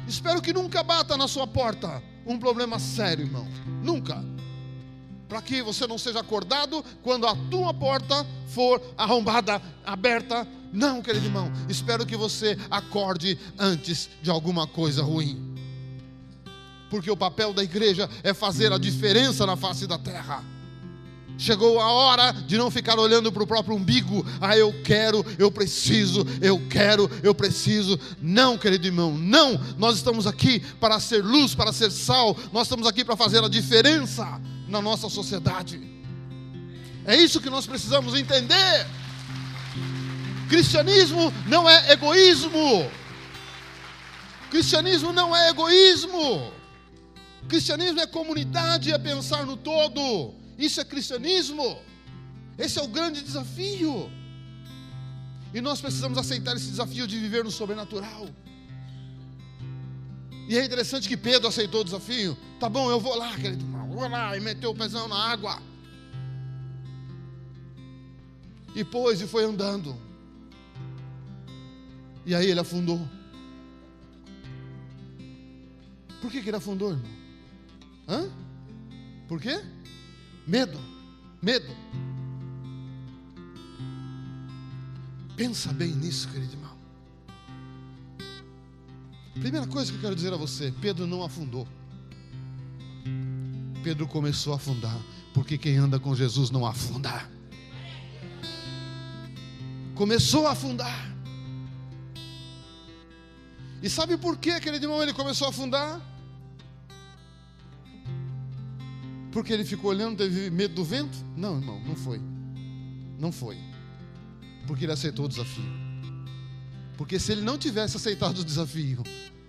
Espero que nunca bata na sua porta um problema sério, irmão. Nunca. Para que você não seja acordado quando a tua porta for arrombada, aberta. Não, querido irmão. Espero que você acorde antes de alguma coisa ruim. Porque o papel da igreja é fazer a diferença na face da terra. Chegou a hora de não ficar olhando para o próprio umbigo. Ah, eu quero, eu preciso, eu quero, eu preciso. Não, querido irmão, não. Nós estamos aqui para ser luz, para ser sal. Nós estamos aqui para fazer a diferença na nossa sociedade. É isso que nós precisamos entender. Cristianismo não é egoísmo. Cristianismo não é egoísmo. Cristianismo é comunidade, é pensar no todo. Isso é cristianismo. Esse é o grande desafio. E nós precisamos aceitar esse desafio de viver no sobrenatural. E é interessante que Pedro aceitou o desafio. Tá bom, eu vou lá, querido irmão, vou lá, e meteu o pezão na água. E pôs e foi andando. E aí ele afundou. Por que ele afundou, irmão? Hã? Por quê? Medo. Pensa bem nisso, querido irmão. Primeira coisa que eu quero dizer a você: Pedro não afundou. Pedro começou a afundar, porque quem anda com Jesus não afunda. Começou a afundar. E sabe por que, querido irmão, ele começou a afundar? Porque ele ficou olhando, teve medo do vento? Não, irmão, não foi. Não foi. Porque ele aceitou o desafio. Porque se ele não tivesse aceitado o desafio,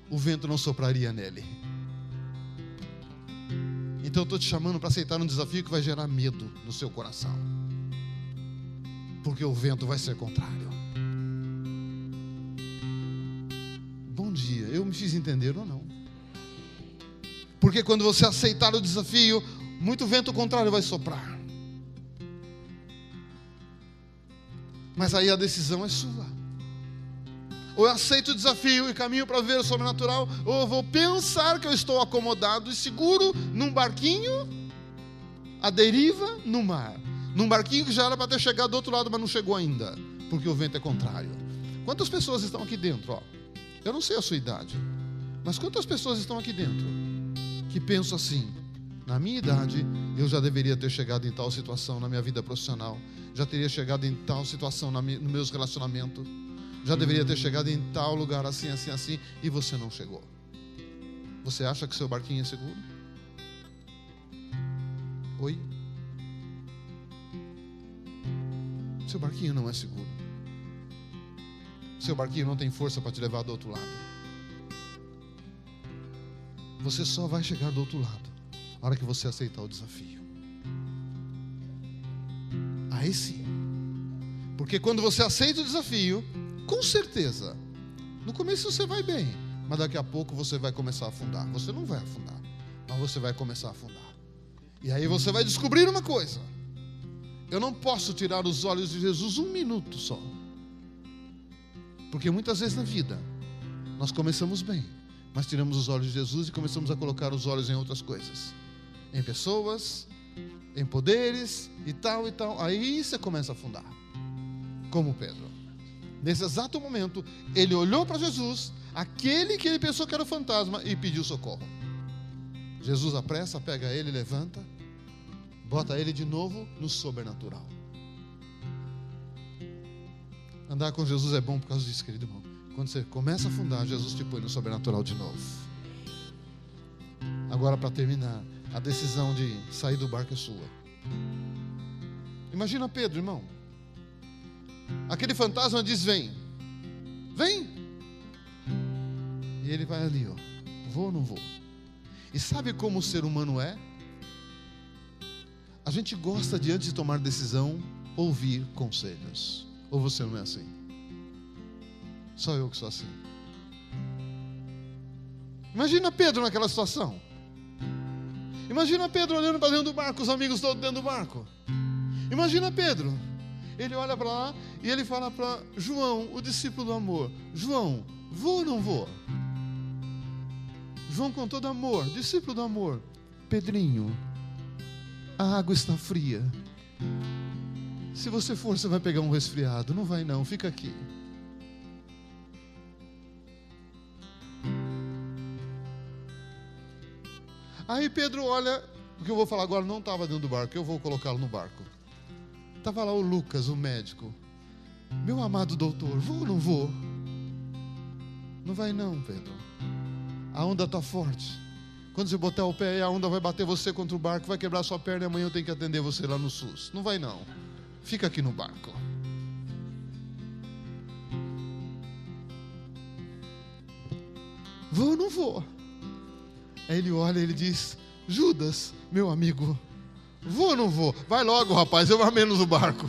o vento não sopraria nele. Então eu estou te chamando para aceitar um desafio que vai gerar medo no seu coração, porque o vento vai ser contrário. Bom dia, eu me fiz entender ou não? Porque quando você aceitar o desafio, muito vento contrário vai soprar. Mas aí a decisão é sua. Ou eu aceito o desafio e caminho para ver o sobrenatural, ou eu vou pensar que eu estou acomodado e seguro num barquinho à deriva no mar. Num barquinho que já era para ter chegado do outro lado, mas não chegou ainda, porque o vento é contrário. Quantas pessoas estão aqui dentro? Ó, eu não sei a sua idade, mas quantas pessoas estão aqui dentro que pensam assim: na minha idade, eu já deveria ter chegado em tal situação na minha vida profissional, já teria chegado em tal situação nos meus relacionamentos, já deveria ter chegado em tal lugar assim, assim, assim, e você não chegou. Você acha que seu barquinho é seguro? Oi? Seu barquinho não é seguro. Seu barquinho não tem força para te levar do outro lado. Você só vai chegar do outro lado na hora que você aceitar o desafio. Aí sim. Porque quando você aceita o desafio, com certeza, no começo você vai bem, mas daqui a pouco você vai começar a afundar. Você não vai afundar, mas você vai começar a afundar. E aí você vai descobrir uma coisa: eu não posso tirar os olhos de Jesus um minuto só. Porque muitas vezes na vida nós começamos bem, mas tiramos os olhos de Jesus e começamos a colocar os olhos em outras coisas, em pessoas, em poderes e tal e tal. Aí você começa a afundar, como Pedro. Nesse exato momento, ele olhou para Jesus, aquele que ele pensou que era o fantasma, e pediu socorro. Jesus apressa, pega ele, levanta, bota ele de novo no sobrenatural. Andar com Jesus é bom por causa disso, querido irmão. Quando você começa a afundar, Jesus te põe no sobrenatural de novo. Agora, para terminar, a decisão de sair do barco é sua. Imagina Pedro, irmão. Aquele fantasma diz: vem, vem. E ele vai ali, ó, vou ou não vou? E sabe como o ser humano é? A gente gosta de, antes de tomar decisão, ouvir conselhos. Ou você não é assim? Só eu que sou assim. Imagina Pedro naquela situação. Imagina Pedro olhando para dentro do barco, os amigos todos dentro do barco. Imagina Pedro. Ele olha para lá e ele fala para João, o discípulo do amor: João, vou ou não vou? João, com todo amor, discípulo do amor: Pedrinho, a água está fria. Se você for, você vai pegar um resfriado. Não vai não, fica aqui. Aí Pedro olha, o que eu vou falar agora não estava dentro do barco, eu vou colocá-lo no barco. Estava lá o Lucas, o médico: meu amado doutor, vou ou não vou? Não vai não, Pedro. A onda está forte. Quando você botar o pé, a onda vai bater você contra o barco, vai quebrar sua perna e amanhã eu tenho que atender você lá no SUS. Não vai não. Fica aqui no barco. Vou ou não vou? Aí ele olha e ele diz: Judas, meu amigo, vou ou não vou? Vai logo, rapaz, eu vou menos o barco.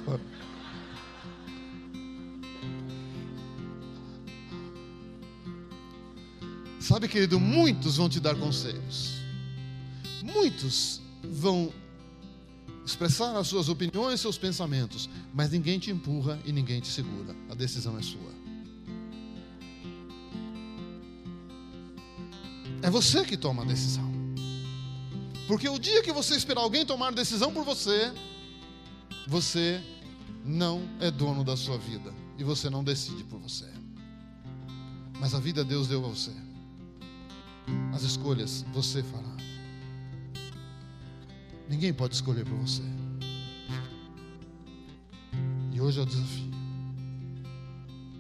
Sabe, querido, muitos vão te dar conselhos. Muitos vão expressar as suas opiniões, seus pensamentos, mas ninguém te empurra e ninguém te segura. A decisão é sua. É você que toma a decisão. Porque o dia que você esperar alguém tomar decisão por você, você não é dono da sua vida e você não decide por você. Mas a vida Deus deu a você. As escolhas você fará. Ninguém pode escolher por você. E hoje é o desafio.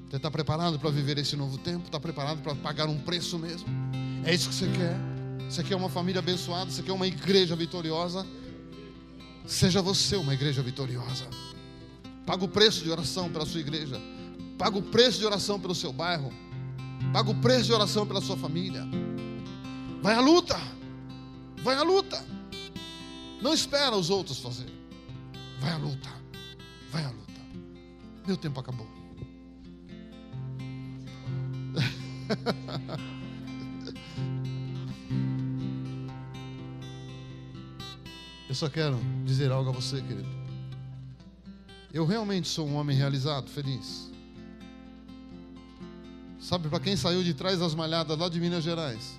Você está preparado para viver esse novo tempo? Está preparado para pagar um preço mesmo? É isso que você quer? Você quer uma família abençoada? Você quer uma igreja vitoriosa? Seja você uma igreja vitoriosa. Paga o preço de oração pela sua igreja. Paga o preço de oração pelo seu bairro. Paga o preço de oração pela sua família. Vai à luta. Vai à luta. Não espera os outros fazer. Vai à luta. Vai à luta. Meu tempo acabou. Eu só quero dizer algo a você, querido. Eu realmente sou um homem realizado, feliz. Sabe, para quem saiu de trás das malhadas lá de Minas Gerais,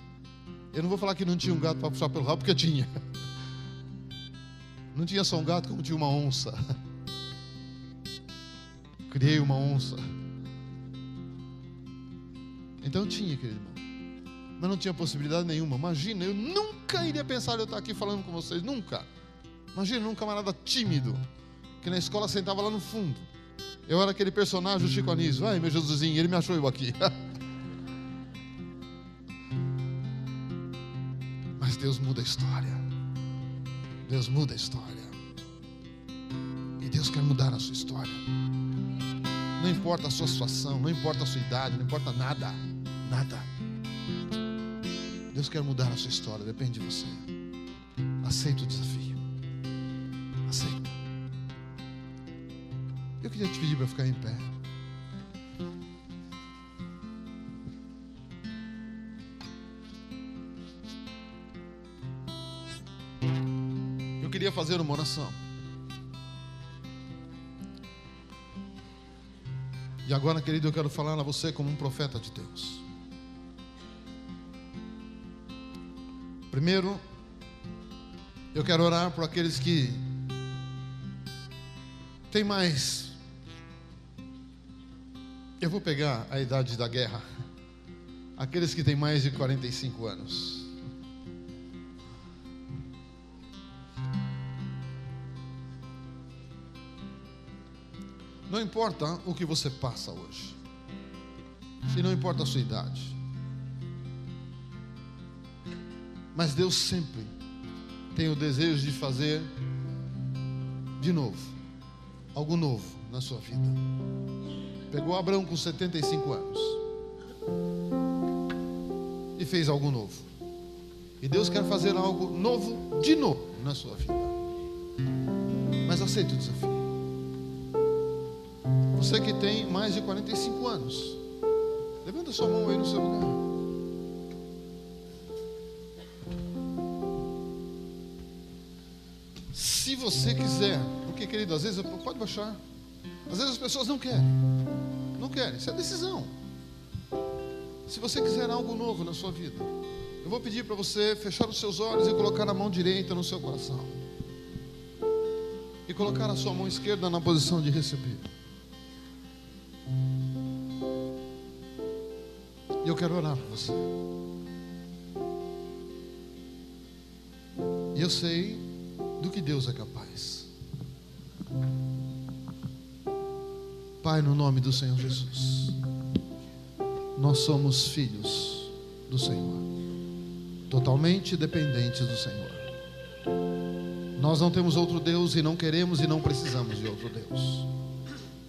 eu não vou falar que não tinha um gato para puxar pelo rabo, porque tinha. Não tinha só um gato, como tinha uma onça. Criei uma onça. Então tinha, querido irmão. Mas não tinha possibilidade nenhuma. Imagina, eu nunca iria pensar em eu estar aqui falando com vocês, nunca. Imagina um camarada tímido, que na escola sentava lá no fundo. Eu era aquele personagem, o Chico Anísio. Ai, meu Jesusinho, ele me achou eu aqui. Mas Deus muda a história. Deus muda a história. E Deus quer mudar a sua história. Não importa a sua situação, não importa a sua idade, não importa nada. Nada. Deus quer mudar a sua história, depende de você. Aceita o desafio. Aceita. Eu queria te pedir para ficar em pé. Eu queria fazer uma oração. E agora, querido, eu quero falar a você como um profeta de Deus. Primeiro, eu quero orar por aqueles que têm mais. Eu vou pegar a idade da guerra. Aqueles que têm mais de 45 anos. Não importa o que você passa hoje. Se não importa a sua idade. Mas Deus sempre tem o desejo de fazer de novo, algo novo na sua vida. Pegou Abraão com 75 anos e fez algo novo. E Deus quer fazer algo novo de novo na sua vida. Mas aceite o desafio. Você que tem mais de 45 anos, levanta sua mão aí no seu lugar. Se você quiser, porque, querido, às vezes pode baixar. Às vezes as pessoas não querem. Não querem, isso é decisão. Se você quiser algo novo na sua vida, eu vou pedir para você fechar os seus olhos e colocar a mão direita no seu coração. E colocar a sua mão esquerda na posição de receber. E eu quero orar por você. E eu sei do que Deus é capaz. Pai, no nome do Senhor Jesus, nós somos filhos do Senhor, totalmente dependentes do Senhor. Nós não temos outro Deus e não queremos e não precisamos de outro Deus.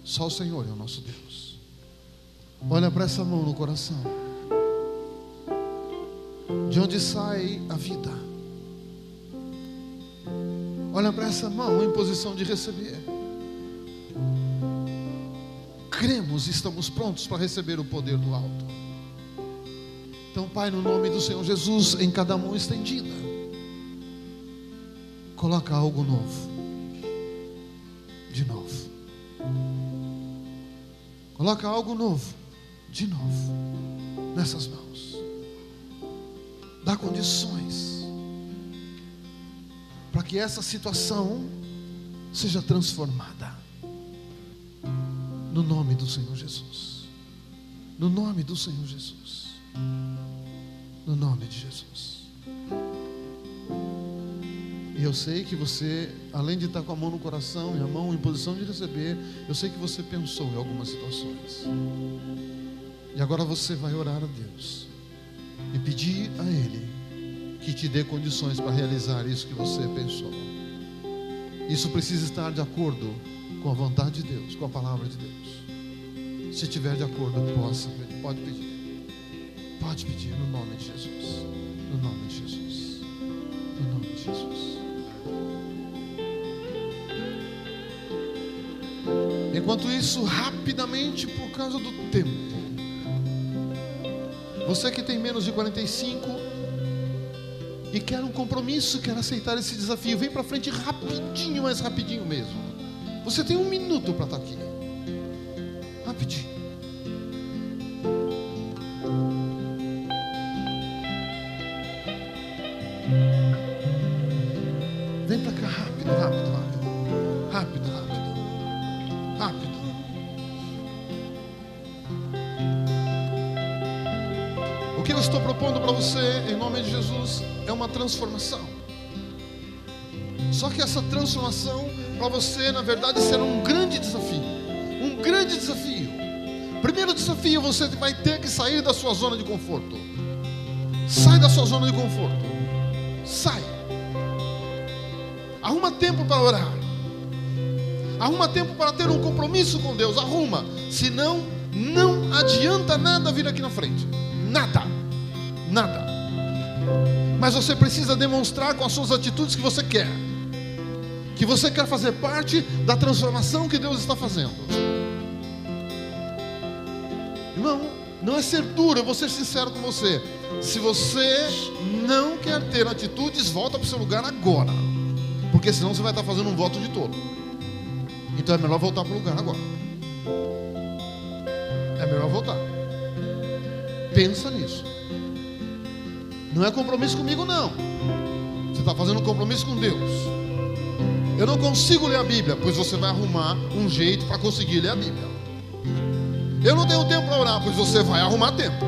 Só o Senhor é o nosso Deus. Olha para essa mão no coração, de onde sai a vida. Olha para essa mão em posição de receber. Cremos e estamos prontos para receber o poder do alto. Então, Pai, no nome do Senhor Jesus, em cada mão estendida, coloca algo novo. De novo. Coloca algo novo. De novo. Nessas mãos. Dá condições para que essa situação seja transformada. No nome do Senhor Jesus. No nome do Senhor Jesus. No nome de Jesus. E eu sei que você, além de estar com a mão no coração e a mão em posição de receber, eu sei que você pensou em algumas situações. E agora você vai orar a Deus e pedir a Ele que te dê condições para realizar isso que você pensou. Isso precisa estar de acordo com a vontade de Deus, com a palavra de Deus. Se estiver de acordo, pode pedir. Pode pedir no nome de Jesus. No nome de Jesus. No nome de Jesus. Enquanto isso, rapidamente, por causa do tempo, você que tem menos de 45 e quer um compromisso, quer aceitar esse desafio, vem para frente rapidinho, mas rapidinho mesmo. Você tem 1 minuto para estar aqui. Rapidinho. Vem para cá, rápido, rápido, rápido. Rápido, rápido. Rápido. O que eu estou propondo para você, em nome de Jesus, é uma transformação. Só que essa transformação, para você, na verdade, será um grande desafio. Um grande desafio. Primeiro desafio, você vai ter que sair da sua zona de conforto. Sai da sua zona de conforto. Sai. Arruma tempo para orar. Arruma tempo para ter um compromisso com Deus. Arruma. Senão, não adianta nada vir aqui na frente. Nada. Nada. Mas você precisa demonstrar com as suas atitudes que você quer. Que você quer fazer parte da transformação que Deus está fazendo. Irmão, não é ser duro, eu vou ser sincero com você. Se você não quer ter atitudes, volta para o seu lugar agora. Porque senão você vai estar fazendo um voto de tolo. Então é melhor voltar para o lugar agora. É melhor voltar. Pensa nisso. Não é compromisso comigo, não. Você está fazendo um compromisso com Deus. Eu não consigo ler a Bíblia, pois você vai arrumar um jeito para conseguir ler a Bíblia. Eu não tenho tempo para orar, pois você vai arrumar tempo.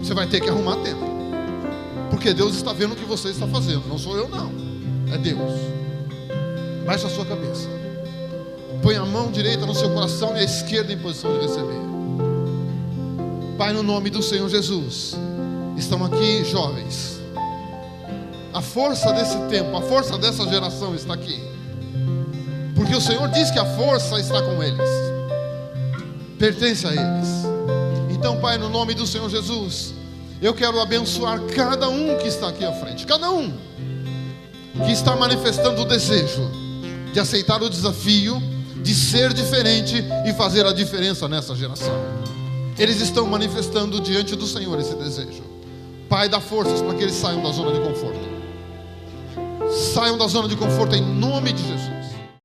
Você vai ter que arrumar tempo. Porque Deus está vendo o que você está fazendo. Não sou eu, não. É Deus. Baixa a sua cabeça. Põe a mão direita no seu coração e a esquerda em posição de receber. Pai, no nome do Senhor Jesus, estão aqui jovens. A força desse tempo, a força dessa geração está aqui. Porque o Senhor diz que a força está com eles. Pertence a eles. Então, Pai, no nome do Senhor Jesus, eu quero abençoar cada um que está aqui à frente. Cada um que está manifestando o desejo de aceitar o desafio de ser diferente e fazer a diferença nessa geração. Eles estão manifestando diante do Senhor esse desejo. Pai, dá forças para que eles saiam da zona de conforto. Saiam da zona de conforto em nome de Jesus.